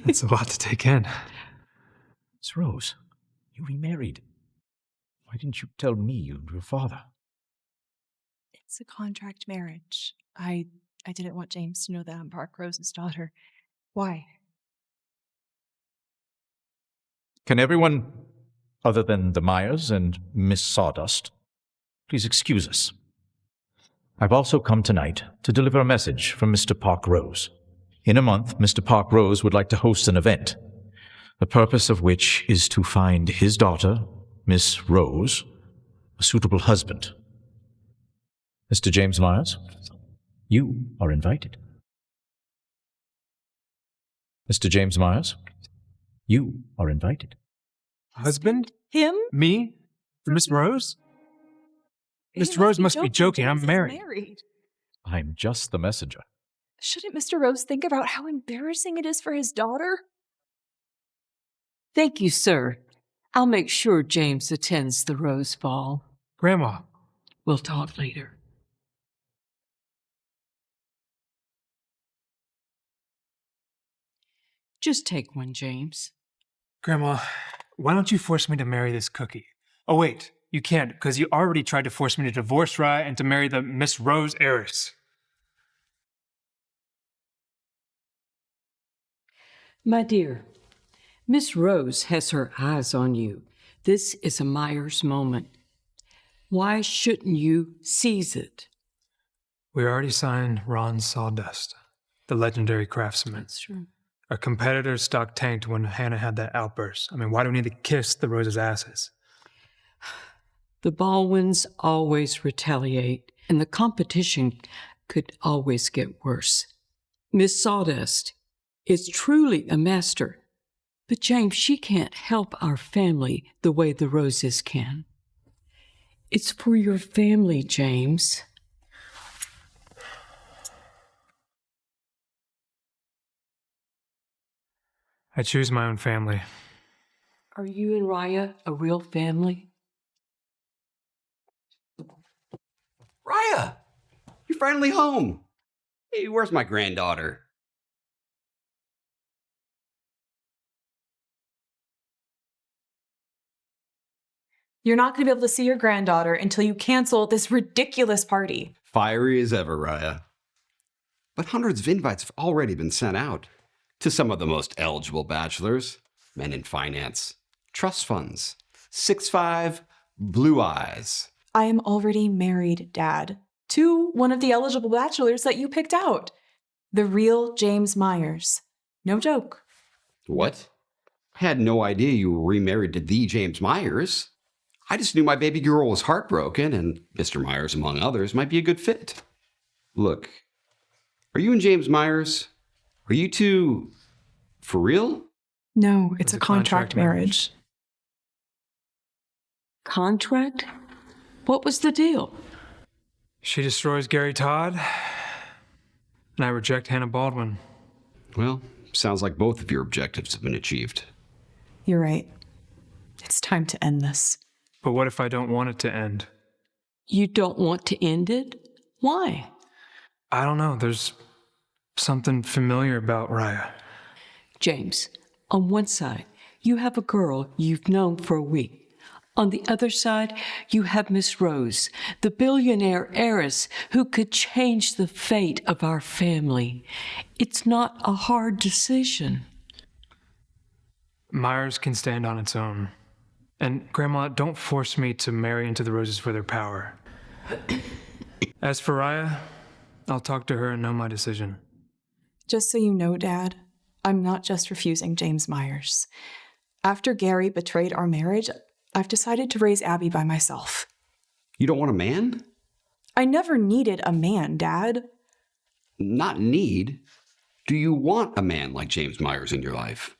That's a lot to take in. Miss Rose, you remarried. Why didn't you tell me and your father? It's a contract marriage. I didn't want James to know that I'm Park Rose's daughter. Why? Can everyone, other than the Myers and Miss Sawdust, please excuse us? I've also come tonight to deliver a message from Mr. Park Rose. In a month, Mr. Park Rose would like to host an event, the purpose of which is to find his daughter, Miss Rose, a suitable husband. Mr. James Myers, you are invited. Mr. James Myers, you are invited. Husband? Him? Me? Miss Rose? Mr. Rose must be joking. I'm married. I'm just the messenger. Shouldn't Mr. Rose think about how embarrassing it is for his daughter? Thank you, sir. I'll make sure James attends the Rose Ball. Grandma. We'll talk later. Just take one, James. Grandma, why don't you force me to marry this cookie? Oh, wait, you can't, because you already tried to force me to divorce Rye and to marry the Miss Rose heiress. My dear, Miss Rose has her eyes on you. This is a Myers moment. Why shouldn't you seize it? We already signed Ron Sawdust, the legendary craftsman. That's true. Our competitor's stock tanked when Hannah had that outburst. I mean, why do we need to kiss the Rose's asses? The Baldwins always retaliate, and the competition could always get worse. Miss Sawdust is truly a master, but James, she can't help our family the way the Roses can. It's for your family, James. I choose my own family. Are you and Raya a real family? Raya! You're finally home. Hey, where's my granddaughter? You're not going to be able to see your granddaughter until you cancel this ridiculous party. Fiery as ever, Raya. But hundreds of invites have already been sent out to some of the most eligible bachelors, men in finance, trust funds, 6'5", blue eyes. I am already married, Dad, to one of the eligible bachelors that you picked out. The real James Myers. No joke. What? I had no idea you were remarried to the James Myers. I just knew my baby girl was heartbroken and Mr. Myers, among others, might be a good fit. Look, are you and James Myers, are you two for real? No, it's a contract marriage. Contract? What was the deal? She destroys Gary Todd, and I reject Hannah Baldwin. Well, sounds like both of your objectives have been achieved. You're right. It's time to end this. But what if I don't want it to end? You don't want to end it? Why? I don't know. There's something familiar about Raya. James, on one side, you have a girl you've known for a week. On the other side, you have Miss Rose, the billionaire heiress who could change the fate of our family. It's not a hard decision. Myers can stand on its own. And Grandma, don't force me to marry into the Roses for their power. As for Raya, I'll talk to her and know my decision. Just so you know, Dad, I'm not just refusing James Myers. After Gary betrayed our marriage, I've decided to raise Abby by myself. You don't want a man? I never needed a man, Dad. Not need. Do you want a man like James Myers in your life?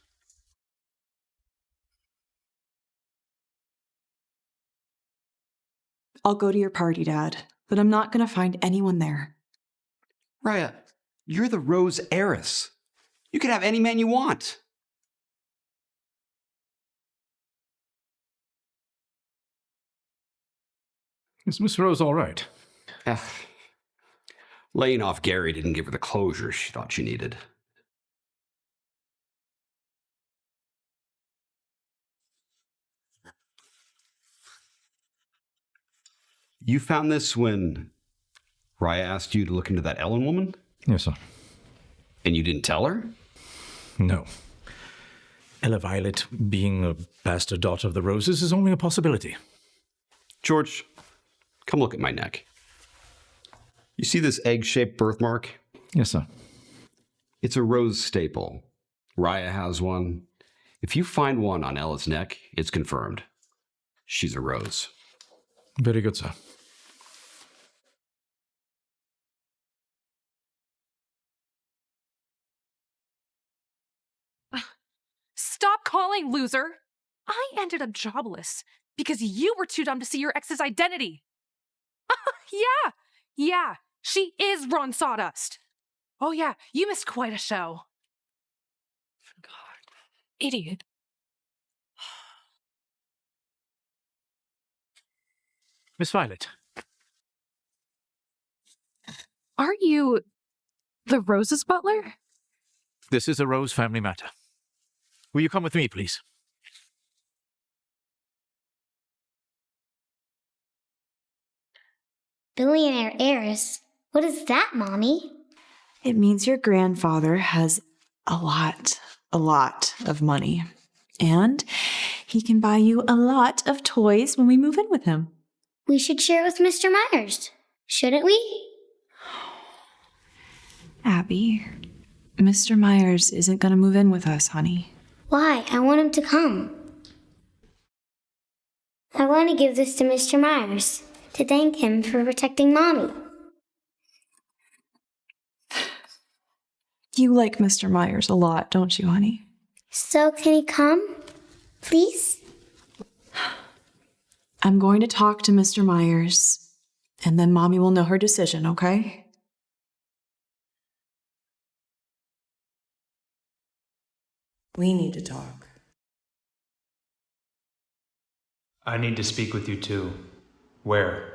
I'll go to your party, Dad, but I'm not going to find anyone there. Raya, you're the Rose Heiress. You can have any man you want. Is Miss Rose all right? Laying off Gary didn't give her the closure she thought she needed. You found this when Raya asked you to look into that Ellen woman? Yes, sir. And you didn't tell her? No. Ella Violet, being a bastard daughter of the Roses, is only a possibility. George, come look at my neck. You see this egg-shaped birthmark? Yes, sir. It's a Rose staple. Raya has one. If you find one on Ella's neck, it's confirmed. She's a Rose. Very good, sir. Stop calling, loser! I ended up jobless because you were too dumb to see your ex's identity. Yeah, she is Ron Sawdust. Oh yeah, you missed quite a show. God, idiot. Miss Violet. Are you the Rose's butler? This is a Rose family matter. Will you come with me, please? Billionaire heiress? What is that, Mommy? It means your grandfather has a lot of money. And he can buy you a lot of toys when we move in with him. We should share with Mr. Myers, shouldn't we? Abby, Mr. Myers isn't going to move in with us, honey. Why? I want him to come. I want to give this to Mr. Myers to thank him for protecting Mommy. You like Mr. Myers a lot, don't you, honey? So can he come? Please? I'm going to talk to Mr. Myers, and then Mommy will know her decision, okay? We need to talk. I need to speak with you too. Where?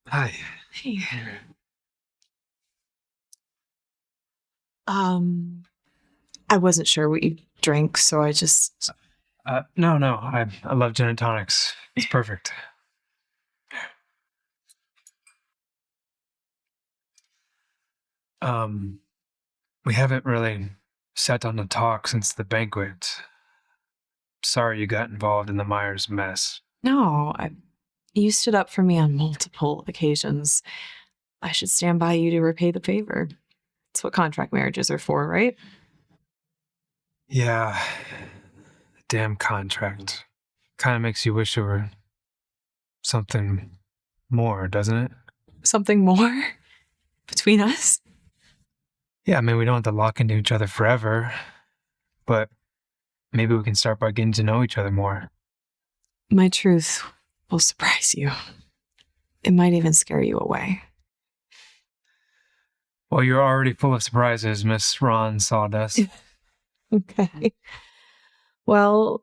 Hi. Hey. I wasn't sure what you drank, so I just... No, I love gin and tonics. It's perfect. We haven't really sat down to talk since the banquet. Sorry you got involved in the Myers mess. No, you stood up for me on multiple occasions. I should stand by you to repay the favor. It's what contract marriages are for, right? Yeah. Damn contract. Kind of makes you wish there were something more, doesn't it? Something more? Between us? Yeah, I mean, we don't have to lock into each other forever, but maybe we can start by getting to know each other more. My truth will surprise you. It might even scare you away. Well, you're already full of surprises, Miss Ron Sawdust. Okay. Well,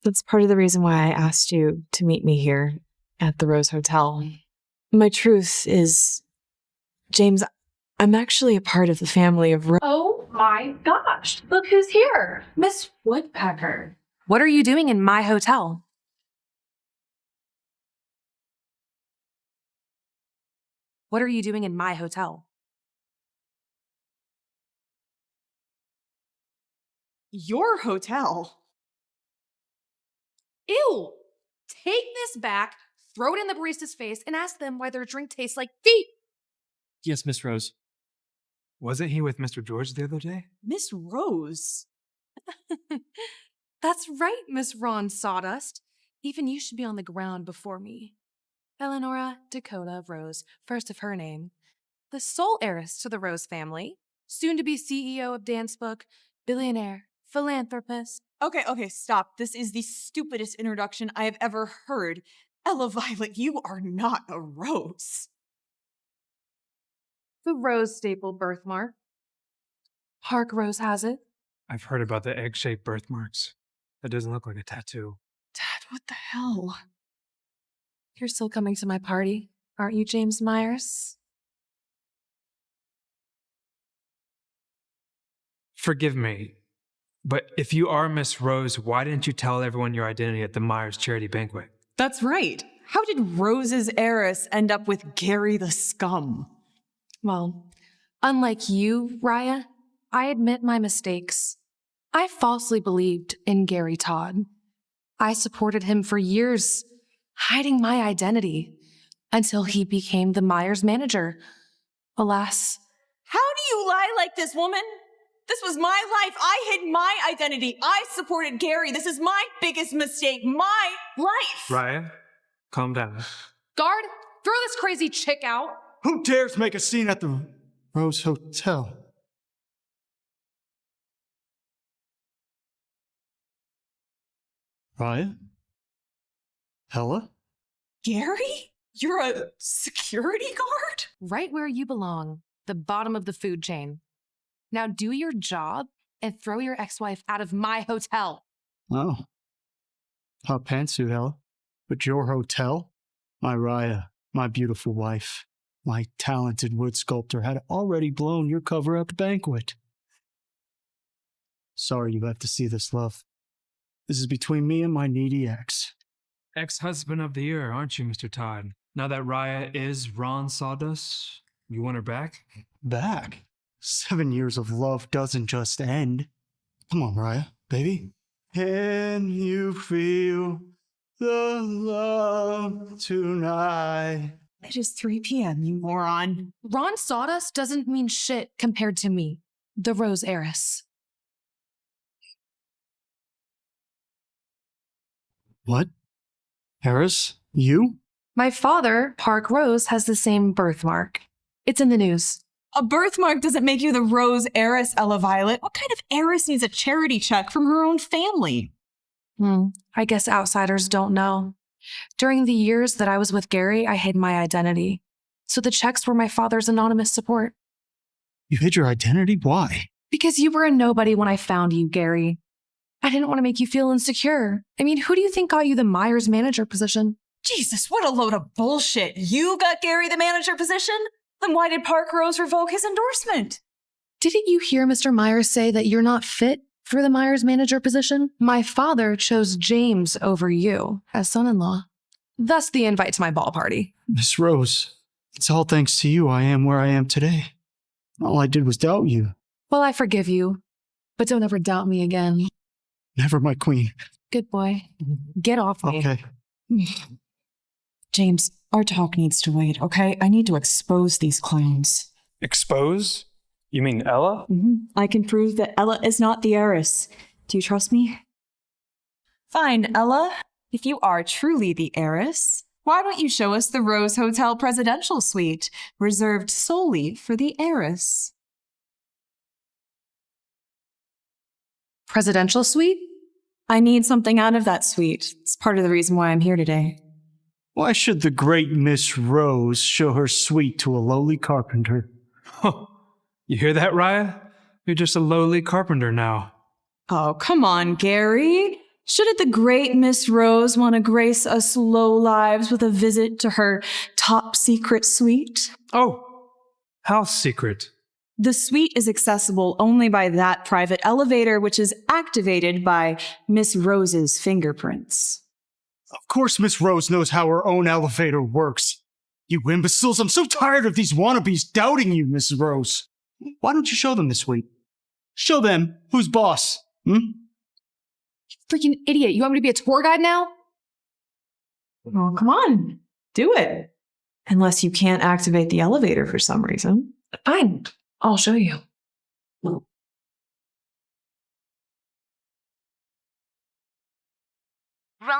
that's part of the reason why I asked you to meet me here at the Rose Hotel. My truth is, James, I'm actually a part of the family of Oh my gosh, look who's here. Miss Woodpecker. What are you doing in my hotel? What are you doing in my hotel? Your hotel? Ew! Take this back, throw it in the barista's face, and ask them why their drink tastes like feet. Yes, Miss Rose. Wasn't he with Mr. George the other day? Miss Rose? That's right, Miss Ron Sawdust. Even you should be on the ground before me. Eleonora Dakota Rose, first of her name. The sole heiress to the Rose family, soon to be CEO of Dance Book, billionaire, philanthropist. Okay, stop. This is the stupidest introduction I have ever heard. Ella Violet, you are not a rose. The Rose staple birthmark. Park Rose has it. I've heard about the egg-shaped birthmarks. That doesn't look like a tattoo. Dad, what the hell? You're still coming to my party, aren't you, James Myers? Forgive me, but if you are Miss Rose, why didn't you tell everyone your identity at the Myers charity banquet? That's right. How did Rose's heiress end up with Gary the Scum? Well, unlike you, Raya, I admit my mistakes. I falsely believed in Gary Todd. I supported him for years, hiding my identity, until he became the Myers manager. Alas. How do you lie like this, woman? This was my life. I hid my identity. I supported Gary. This is my biggest mistake. My life. Raya, calm down. Guard, throw this crazy chick out. Who dares make a scene at the Rose Hotel? Raya? Hella? Gary? You're a security guard? Right where you belong, the bottom of the food chain. Now do your job and throw your ex-wife out of my hotel. Oh. Hot pantsuit, Hella. But your hotel? My Raya, my beautiful wife, my talented wood sculptor had already blown your cover at the banquet. Sorry you have to see this, love. This is between me and my needy ex. Ex-husband of the year, aren't you, Mr. Todd? Now that Raya is Ron Sawdust, you want her back? Back? 7 years of love doesn't just end. Come on, Raya, baby. Can you feel the love tonight? It is 3 p.m., you moron. Ron Sawdust doesn't mean shit compared to me, the Rose heiress. What? Heiress? You? My father, Park Rose, has the same birthmark. It's in the news. A birthmark doesn't make you the Rose heiress, Ella Violet. What kind of heiress needs a charity check from her own family? I guess outsiders don't know. During the years that I was with Gary, I hid my identity. So the checks were my father's anonymous support. You hid your identity? Why? Because you were a nobody when I found you, Gary. I didn't want to make you feel insecure. I mean, who do you think got you the Myers manager position? Jesus, what a load of bullshit. You got Gary the manager position? Then why did Park Rose revoke his endorsement? Didn't you hear Mr. Myers say that you're not fit for the Myers manager position? My father chose James over you as son-in-law. Thus the invite to my ball party. Miss Rose, it's all thanks to you I am where I am today. All I did was doubt you. Well, I forgive you, but don't ever doubt me again. Never, my queen. Good boy. Get off me. Okay. James, our talk needs to wait, okay? I need to expose these clowns. Expose? You mean Ella? I can prove that Ella is not the heiress. Do you trust me? Fine, Ella. If you are truly the heiress, why don't you show us the Rose Hotel presidential suite, reserved solely for the heiress? Presidential suite? I need something out of that suite. It's part of the reason why I'm here today. Why should the great Miss Rose show her suite to a lowly carpenter? Huh. You hear that, Raya? You're just a lowly carpenter now. Oh, come on, Gary. Shouldn't the great Miss Rose want to grace us low lives with a visit to her top secret suite? Oh, how secret? The suite is accessible only by that private elevator, which is activated by Miss Rose's fingerprints. Of course Miss Rose knows how her own elevator works. You imbeciles, I'm so tired of these wannabes doubting you, Mrs. Rose. Why don't you show them this week? Show them who's boss, Freaking idiot. You want me to be a tour guide now? Oh, come on. Do it. Unless you can't activate the elevator for some reason. Fine. I'll show you. Wrong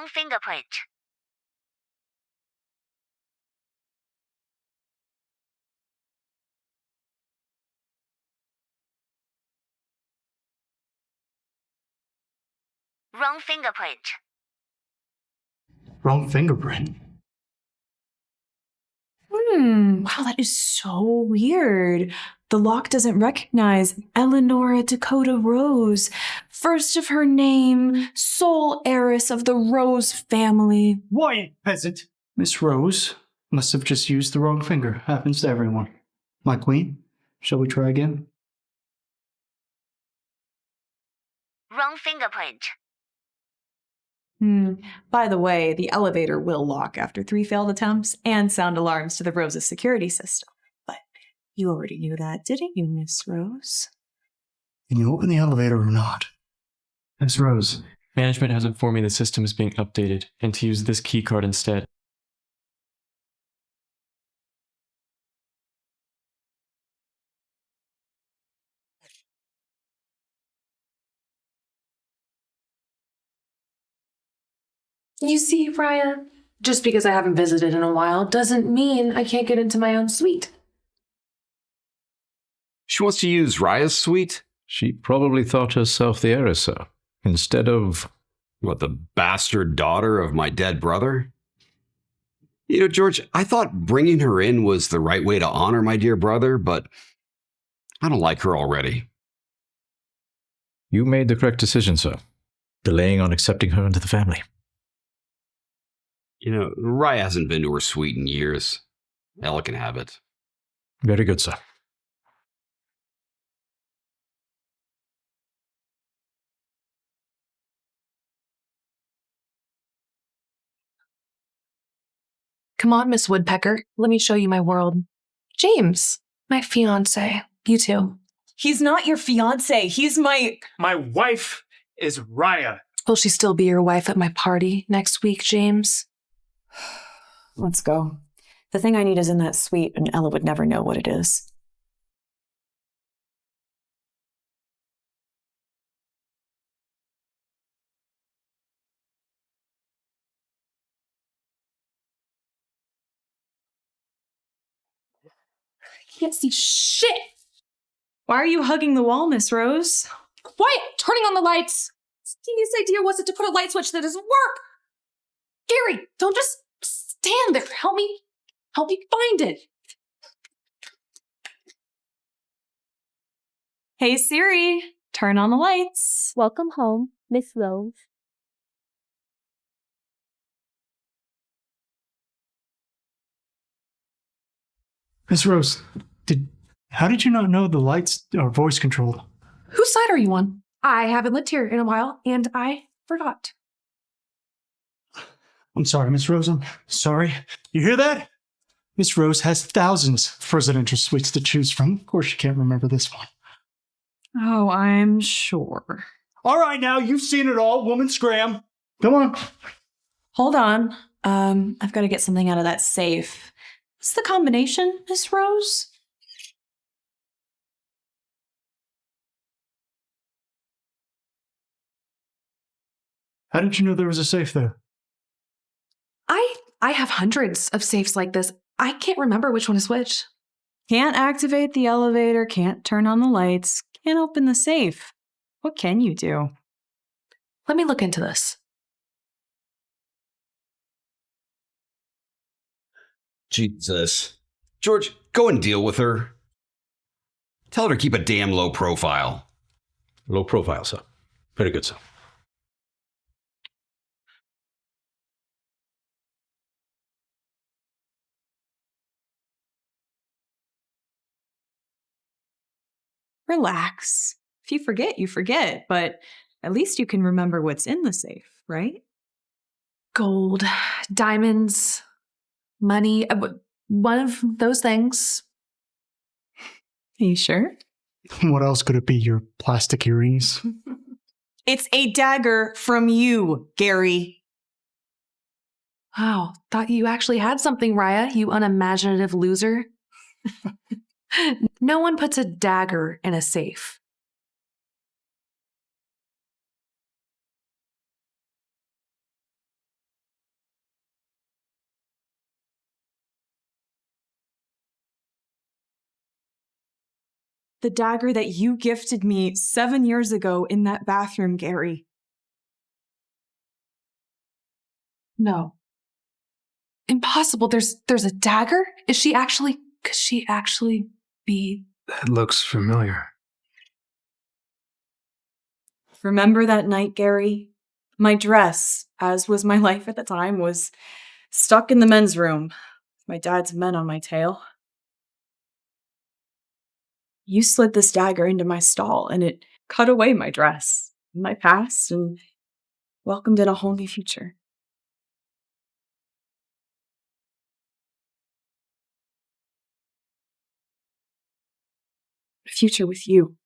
fingerprint. Wrong fingerprint. Wrong fingerprint. Wow, that is so weird. The lock doesn't recognize Eleanora Dakota Rose, first of her name, sole heiress of the Rose family. Why, peasant? Miss Rose must have just used the wrong finger. Happens to everyone. My queen, shall we try again? Wrong fingerprint. By the way, the elevator will lock after 3 failed attempts and sound alarms to the Rose's security system. But you already knew that, didn't you, Miss Rose? Can you open the elevator or not? Miss Rose, management has informed me the system is being updated and to use this key card instead. You see, Raya, just because I haven't visited in a while doesn't mean I can't get into my own suite. She wants to use Raya's suite? She probably thought herself the heiress, sir, instead of... What, the bastard daughter of my dead brother? You know, George, I thought bringing her in was the right way to honor my dear brother, but I don't like her already. You made the correct decision, sir, delaying on accepting her into the family. You know, Raya hasn't been to her suite in years. Ella can have it. Very good, sir. Come on, Miss Woodpecker. Let me show you my world. James, my fiancé. You too. He's not your fiancé. He's my... My wife is Raya. Will she still be your wife at my party next week, James? Let's go. The thing I need is in that suite, and Ella would never know what it is. I can't see shit. Why are you hugging the wall, Miss Rose? Quiet! Turning on the lights. Stevie's idea wasn't to put a light switch that doesn't work. Gary, don't just stand there. Help me find it. Hey Siri, turn on the lights. Welcome home, Miss Rose. Miss Rose, how did you not know the lights are voice controlled? Whose side are you on? I haven't lived here in a while, and I forgot. I'm sorry, Miss Rose. I'm sorry. You hear that? Miss Rose has thousands of presidential suites to choose from. Of course, she can't remember this one. Oh, I'm sure. All right, now you've seen it all, woman scram. Come on. Hold on. I've got to get something out of that safe. What's the combination, Miss Rose? How did you know there was a safe there? I have hundreds of safes like this. I can't remember which one is which. Can't activate the elevator, can't turn on the lights, can't open the safe. What can you do? Let me look into this. Jesus. George, go and deal with her. Tell her to keep a damn low profile. Low profile, sir. Very good, sir. Relax. If you forget, you forget, but at least you can remember what's in the safe, right? Gold, diamonds, money. one of those things. Are you sure? What else could it be? Your plastic earrings? It's a dagger from you, Gary. Wow, thought you actually had something, Raya, you unimaginative loser. No one puts a dagger in a safe. The dagger that you gifted me 7 years ago in that bathroom, Gary. No. Impossible. There's a dagger? Could she actually be? That looks familiar. Remember that night, Gary? My dress, as was my life at the time, was stuck in the men's room with my dad's men on my tail. You slid this dagger into my stall, and it cut away my dress, my past, and welcomed in a whole new future. A future with you.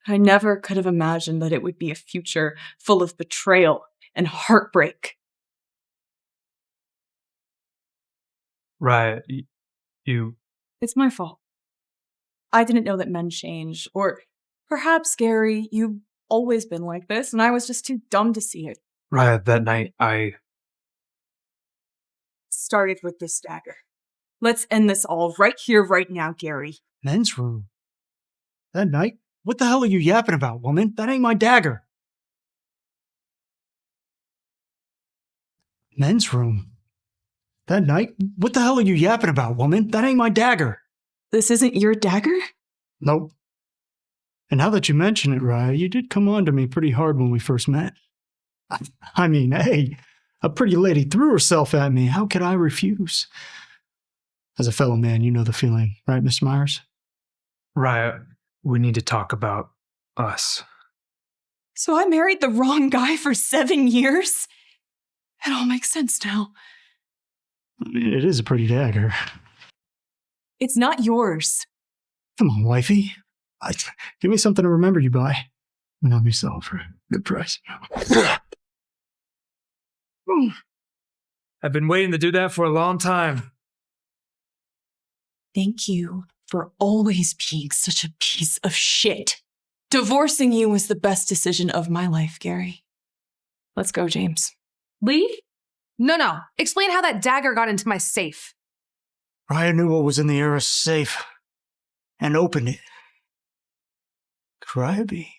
I never could have imagined that it would be a future full of betrayal and heartbreak. Right. You. It's my fault. I didn't know that men change, or perhaps, Gary, you've always been like this, and I was just too dumb to see it. Right, that night, Started with this dagger. Let's end this all right here, right now, Gary. Men's room? That night? What the hell are you yapping about, woman? That ain't my dagger. Men's room? That night? What the hell are you yapping about, woman? That ain't my dagger. This isn't your dagger? Nope. And now that you mention it, Raya, you did come on to me pretty hard when we first met. I mean, hey, a pretty lady threw herself at me. How could I refuse? As a fellow man, you know the feeling, right, Mr. Myers? Raya, we need to talk about us. So I married the wrong guy for 7 years? It all makes sense now. I mean, it is a pretty dagger. It's not yours. Come on, wifey. Give me something to remember you by. And I'll be selling for a good price. I've been waiting to do that for a long time. Thank you for always being such a piece of shit. Divorcing you was the best decision of my life, Gary. Let's go, James. Leave? No. Explain how that dagger got into my safe. Raya knew what was in the Heiress safe and opened it. Could Raya be?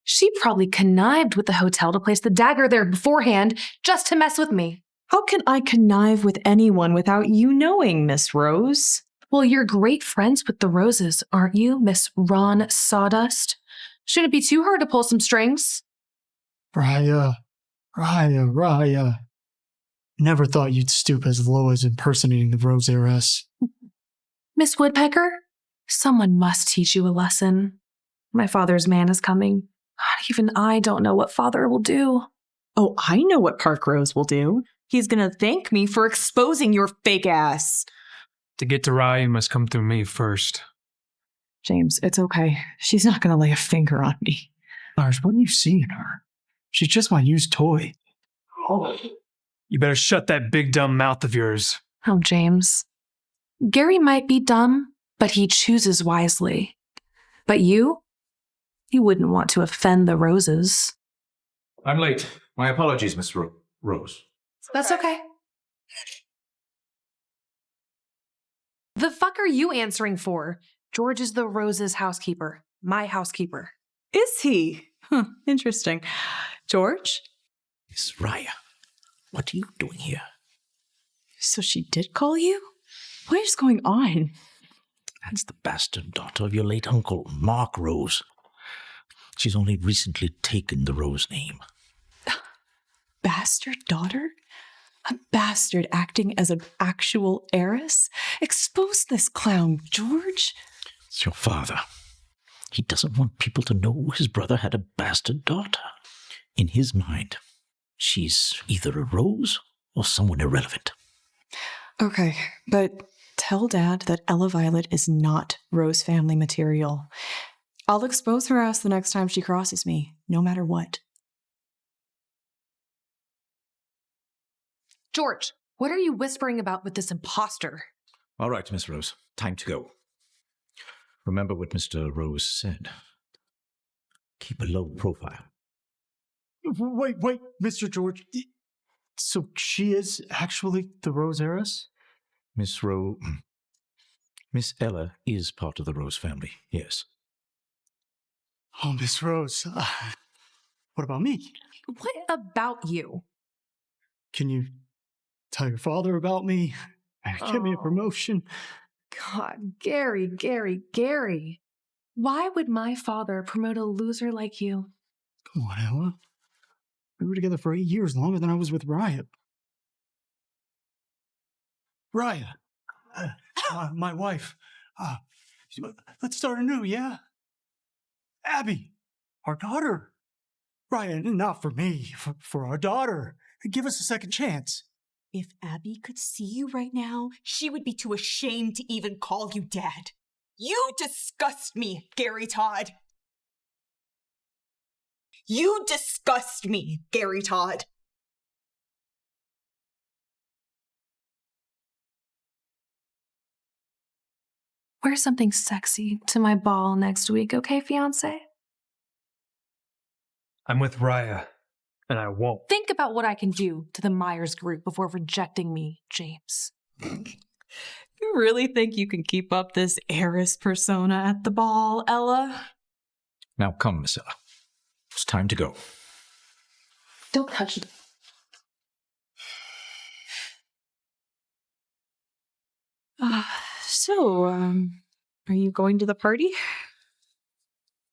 She probably connived with the hotel to place the dagger there beforehand just to mess with me. How can I connive with anyone without you knowing, Miss Rose? Well, you're great friends with the Roses, aren't you, Miss Ron Sawdust? Shouldn't be too hard to pull some strings. Raya. Never thought you'd stoop as low as impersonating the Rose Heiress. Miss Woodpecker, someone must teach you a lesson. My father's man is coming. Even I don't know what father will do. Oh, I know what Park Rose will do. He's gonna thank me for exposing your fake ass. To get to Raya, you must come through me first. James, it's okay. She's not gonna lay a finger on me. Lars, what do you see in her? She's just my used toy. Oh. You better shut that big dumb mouth of yours. Oh, James. Gary might be dumb, but he chooses wisely. But you wouldn't want to offend the Roses. I'm late. My apologies, Miss Rose. That's okay. The fuck are you answering for? George is the Roses' housekeeper. My housekeeper. Is he? Interesting. George? Miss Raya, what are you doing here? So she did call you? What is going on? That's the bastard daughter of your late uncle, Mark Rose. She's only recently taken the Rose name. Bastard daughter? A bastard acting as an actual heiress? Expose this clown, George. It's your father. He doesn't want people to know his brother had a bastard daughter. In his mind, she's either a Rose or someone irrelevant. Okay, but tell Dad that Ella Violet is not Rose family material. I'll expose her ass the next time she crosses me, no matter what. George, what are you whispering about with this imposter? All right, Miss Rose, time to go. Remember what Mr. Rose said. Keep a low profile. Wait, Mr. George. So she is actually the Rose Heiress? Miss Ella is part of the Rose family, yes. Oh, Miss Rose. What about me? What about you? Can you tell your father about me? Get me a promotion. God, Gary. Why would my father promote a loser like you? Come on, Ella. We were together for 8 years, longer than I was with Raya. Raya, my wife. Let's start anew, yeah? Abby, our daughter. Raya, not for me, for our daughter. Give us a second chance. If Abby could see you right now, she would be too ashamed to even call you Dad. You disgust me, Gary Todd. You disgust me, Gary Todd. Wear something sexy to my ball next week, okay, fiancé? I'm with Raya, and I won't. Think about what I can do to the Myers group before rejecting me, James. You really think you can keep up this heiress persona at the ball, Ella? Now come, Miss Ella. It's time to go. Don't touch it. Are you going to the party?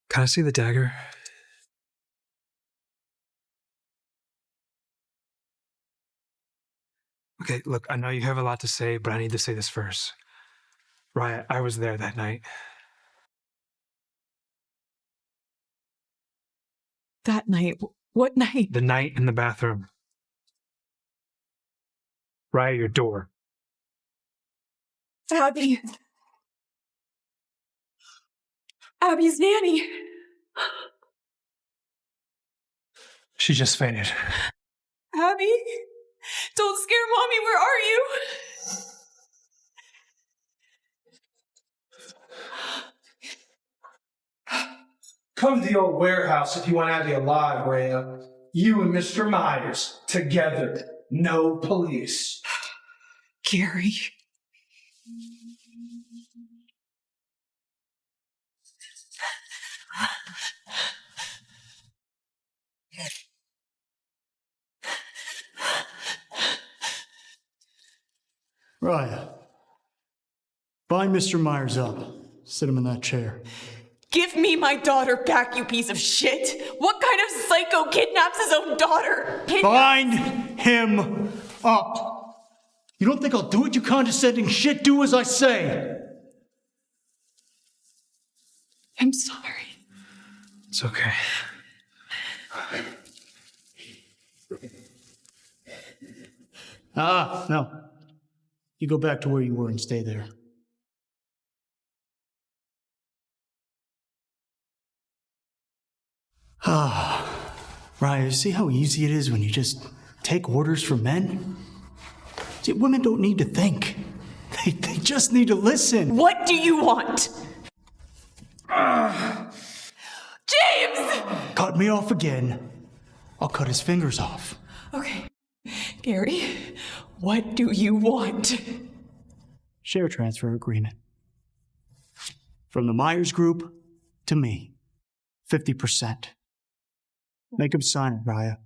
Can I see the dagger? Okay, look, I know you have a lot to say, but I need to say this first. Raya, I was there that night. That night? What night? The night in the bathroom. Raya, your door. Abby. Abby's nanny. She just fainted. Abby? Don't scare Mommy, where are you? Come to the old warehouse if you want Abby alive, Rhea. You and Mr. Myers, together. No police. Gary. Raya, bind Mr. Myers up. Sit him in that chair. Give me my daughter back, you piece of shit! What kind of psycho kidnaps his own daughter? Bind him up! You don't think I'll do it, you condescending shit? Do as I say! I'm sorry. It's okay. No. You go back to where you were and stay there. Raya, you see how easy it is when you just take orders from men? See, women don't need to think. They just need to listen. What do you want? James! Cut me off again. I'll cut his fingers off. Okay. Gary, what do you want? Share transfer agreement. From the Myers Group to me. 50%. Make him sign it, Raya.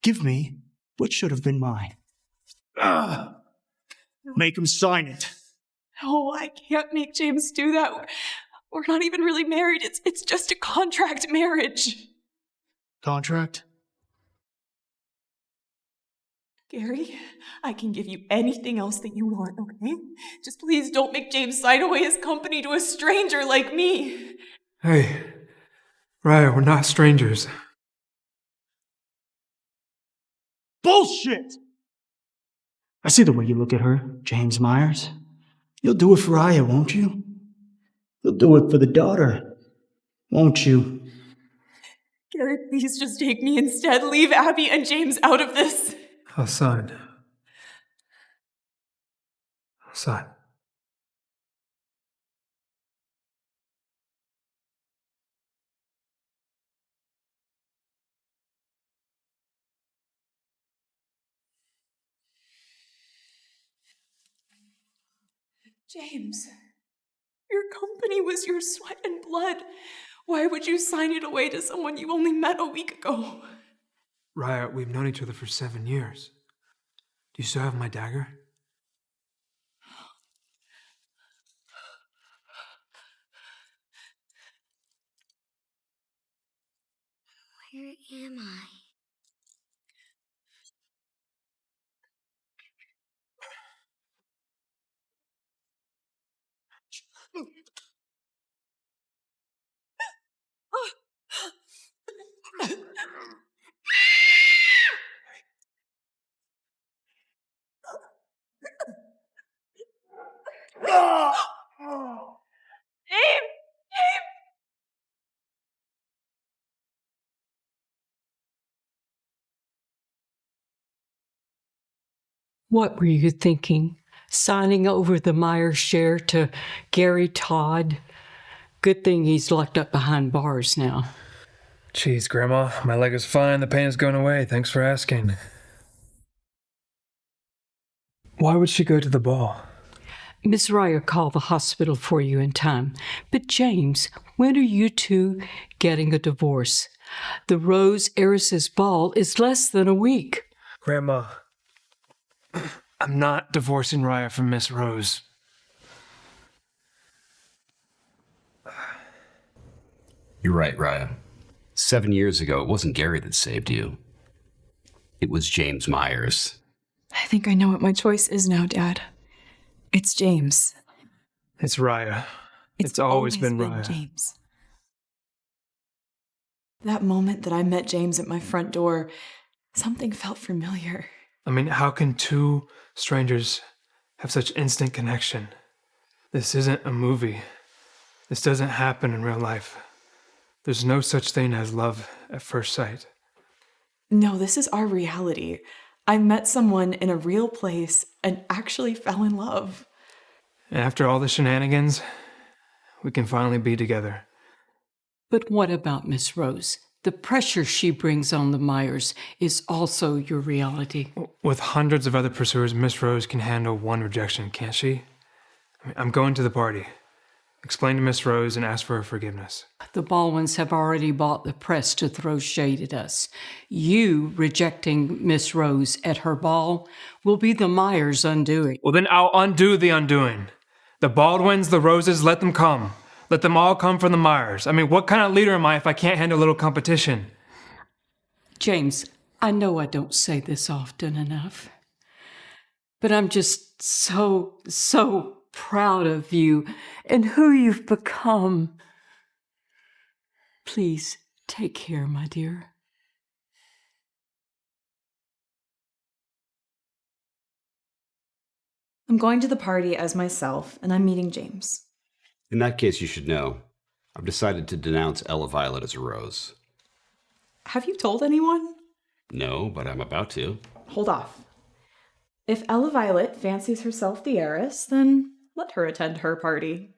Give me what should have been mine. Make him sign it. No, I can't make James do that. We're not even really married. It's just a contract marriage. Contract? Gary, I can give you anything else that you want, okay? Just please don't make James sign away his company to a stranger like me. Hey, Raya, we're not strangers. Bullshit! I see the way you look at her, James Myers. You'll do it for Aya, won't you? You'll do it for the daughter, won't you? Gary, please just take me instead. Leave Abby and James out of this. Hassan. Hassan. James, your company was your sweat and blood. Why would you sign it away to someone you only met a week ago? Raya, we've known each other for 7 years. Do you still have my dagger? Where am I? What were you thinking? Signing over the Myers share to Gary Todd? Good thing he's locked up behind bars now. Jeez, Grandma, my leg is fine. The pain is going away. Thanks for asking. Why would she go to the ball? Miss Ryer called the hospital for you in time. But James, when are you two getting a divorce? The Rose Heiress's ball is less than a week. Grandma, I'm not divorcing Raya from Miss Rose. You're right, Raya. 7 years ago, it wasn't Gary that saved you. It was James Myers. I think I know what my choice is now, Dad. It's James. It's Raya. It's always been Raya. James. That moment that I met James at my front door, something felt familiar. I mean, how can two strangers have such instant connection? This isn't a movie. This doesn't happen in real life. There's no such thing as love at first sight. No, this is our reality. I met someone in a real place and actually fell in love. And after all the shenanigans, we can finally be together. But what about Miss Rose? The pressure she brings on the Myers is also your reality. With hundreds of other pursuers, Miss Rose can handle one rejection, can't she? I'm going to the party. Explain to Miss Rose and ask for her forgiveness. The Baldwins have already bought the press to throw shade at us. You rejecting Miss Rose at her ball will be the Myers' undoing. Well, then I'll undo the undoing. The Baldwins, the Roses, let them come. Let them all come from the Myers. I mean, what kind of leader am I if I can't handle a little competition? James, I know I don't say this often enough, but I'm just so proud of you and who you've become. Please take care, my dear. I'm going to the party as myself, and I'm meeting James. In that case, you should know. I've decided to denounce Ella Violet as a rose. Have you told anyone? No, but I'm about to. Hold off. If Ella Violet fancies herself the heiress, then let her attend her party.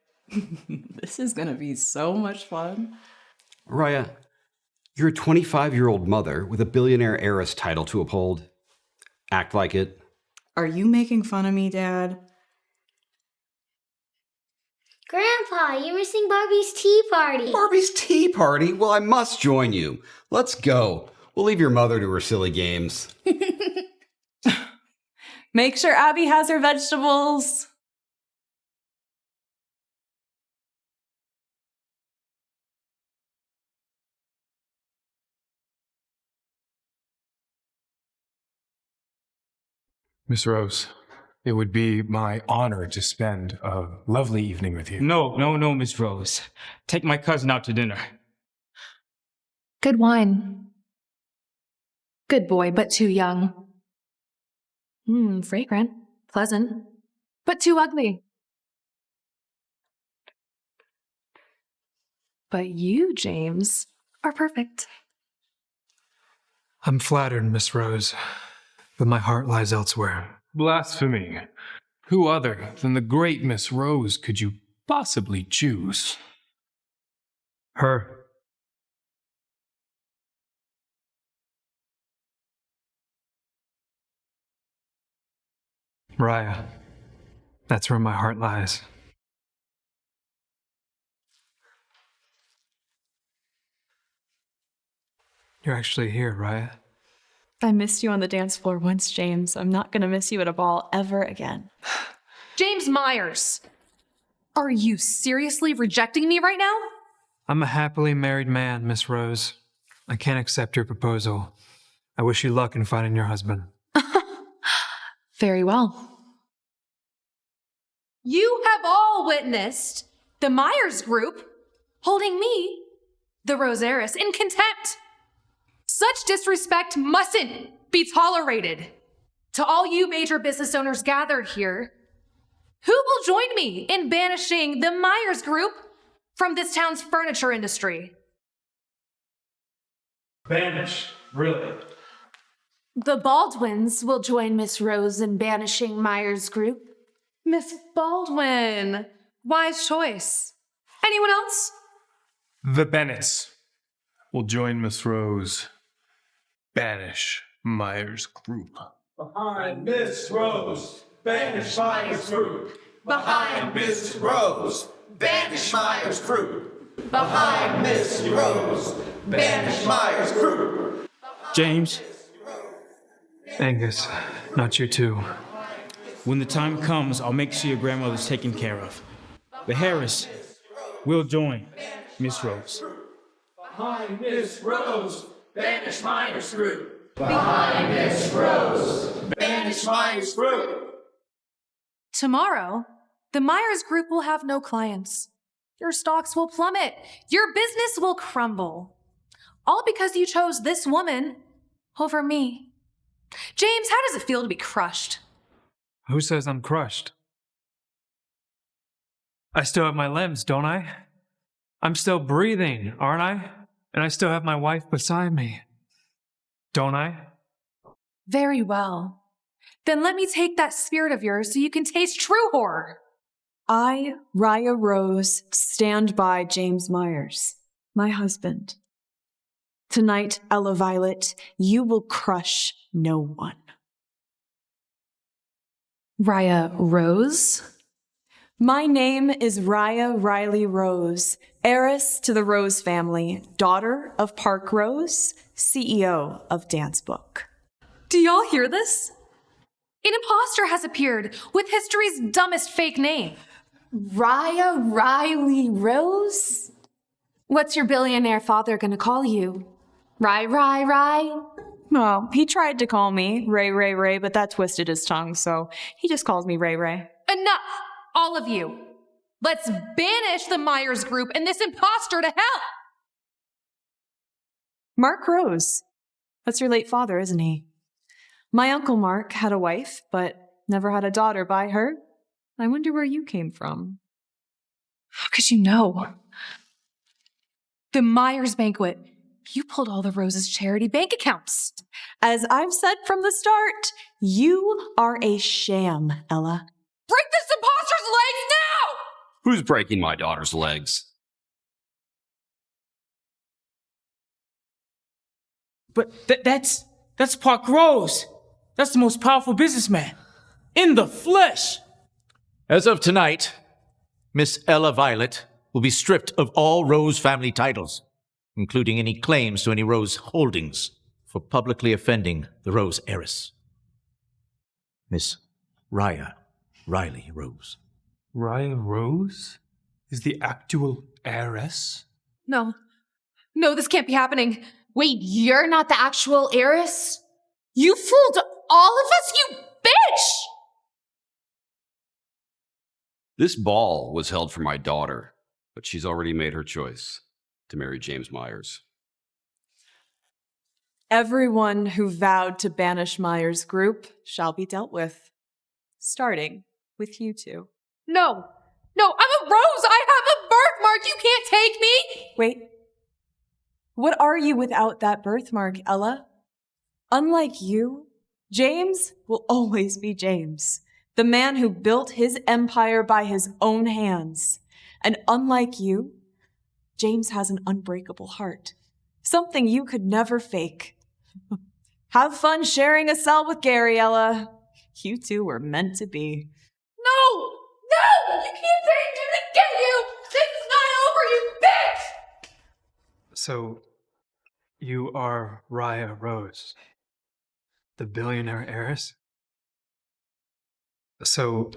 This is gonna be so much fun. Raya, you're a 25-year-old mother with a billionaire heiress title to uphold. Act like it. Are you making fun of me, Dad? Grandpa, you're missing Barbie's tea party. Barbie's tea party? Well, I must join you. Let's go. We'll leave your mother to her silly games. Make sure Abby has her vegetables. Miss Rose, it would be my honor to spend a lovely evening with you. No, Miss Rose. Take my cousin out to dinner. Good wine. Good boy, but too young. Fragrant, pleasant, but too ugly. But you, James, are perfect. I'm flattered, Miss Rose, but my heart lies elsewhere. Blasphemy. Who other than the great Miss Rose could you possibly choose? Her. Raya. That's where my heart lies. You're actually here, Raya. I missed you on the dance floor once, James. I'm not going to miss you at a ball ever again. James Myers! Are you seriously rejecting me right now? I'm a happily married man, Miss Rose. I can't accept your proposal. I wish you luck in finding your husband. Very well. You have all witnessed the Myers Group holding me, the Rose Heiress, in contempt. Such disrespect mustn't be tolerated. To all you major business owners gathered here, who will join me in banishing the Myers Group from this town's furniture industry? Banish? Really? The Baldwins will join Miss Rose in banishing Myers Group. Miss Baldwin. Wise choice. Anyone else? The Bennetts will join Miss Rose. Banish Myers Group. Behind Miss Rose, banish Myers Group. Behind Miss Rose, banish Myers Group. Behind Miss Rose, banish Myers Group. James, Angus, not you too. when the time comes, I'll make sure your grandmother's taken care of. The Heiress will join Miss Rose. Behind Miss Rose, banish Myers Group. Behind Miss Rose, banish Myers Group. Tomorrow, the Myers Group will have no clients. Your stocks will plummet. Your business will crumble. All because you chose this woman over me. James, how does it feel to be crushed? Who says I'm crushed? I still have my limbs, don't I? I'm still breathing, aren't I? And I still have my wife beside me. Don't I? Very well. Then let me take that spirit of yours so you can taste true horror. I, Raya Rose, stand by James Myers, my husband. Tonight, Ella Violet, you will crush no one. Raya Rose? My name is Raya Riley Rose, heiress to the Rose family, daughter of Park Rose, CEO of Dance Book. Do y'all hear this? An imposter has appeared with history's dumbest fake name. Raya Riley Rose? What's your billionaire father gonna call you? Ry. Well, he tried to call me Ray, but that twisted his tongue, so he just calls me Ray. Enough, all of you. Let's banish the Myers Group and this imposter to hell. Mark Rose. That's your late father, isn't he? My Uncle Mark had a wife, but never had a daughter by her. I wonder where you came from. How could you know? The Myers banquet. You pulled all the Rose's charity bank accounts. As I've said from the start, you are a sham, Ella. Break this imposter's legs now! Who's breaking my daughter's legs? But that's Park Rose. That's the most powerful businessman in the flesh. As of tonight, Miss Ella Violet will be stripped of all Rose family titles, including any claims to any Rose holdings, for publicly offending the Rose heiress. Miss Raya Riley Rose. Raya Rose is the actual heiress? No, this can't be happening. Wait, you're not the actual heiress? You fooled all of us, you bitch! This ball was held for my daughter, but she's already made her choice to marry James Myers. Everyone who vowed to banish Myers' group shall be dealt with, starting with you two. No, I'm a rose. I have a birthmark. You can't take me. Wait. What are you without that birthmark, Ella? Unlike you, James will always be James, the man who built his empire by his own hands. And unlike you, James has an unbreakable heart, something you could never fake. Have fun sharing a cell with Gary, Ella. You two were meant to be. No, you can't take me to get you. This is not over, you bitch. So, you are Raya Rose, the billionaire heiress? So,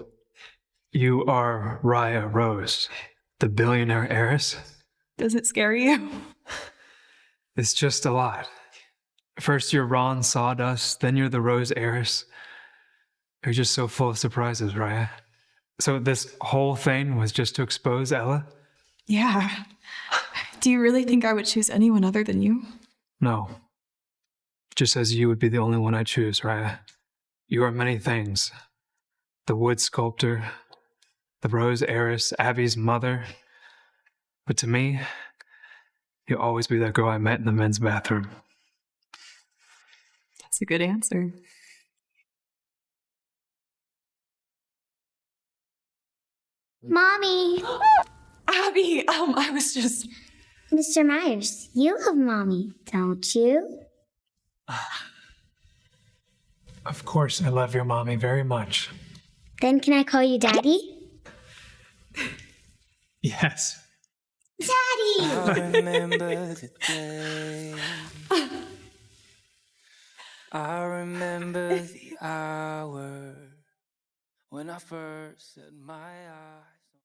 you are Raya Rose, the billionaire heiress? Does it scare you? It's just a lot. First you're Ron Sawdust, then you're the Rose heiress. You're just so full of surprises, Raya. So this whole thing was just to expose Ella? Yeah. Do you really think I would choose anyone other than you? No. Just as you would be the only one I choose, Raya. You are many things. The wood sculptor, the Rose heiress, Abby's mother. But to me, you'll always be that girl I met in the men's bathroom. That's a good answer. Mommy! Abby, I was just... Mr. Myers, you love Mommy, don't you? Of course, I love your mommy very much. Then can I call you Daddy? Yes. Daddy! I remember the day. I remember the hour when I first set my eyes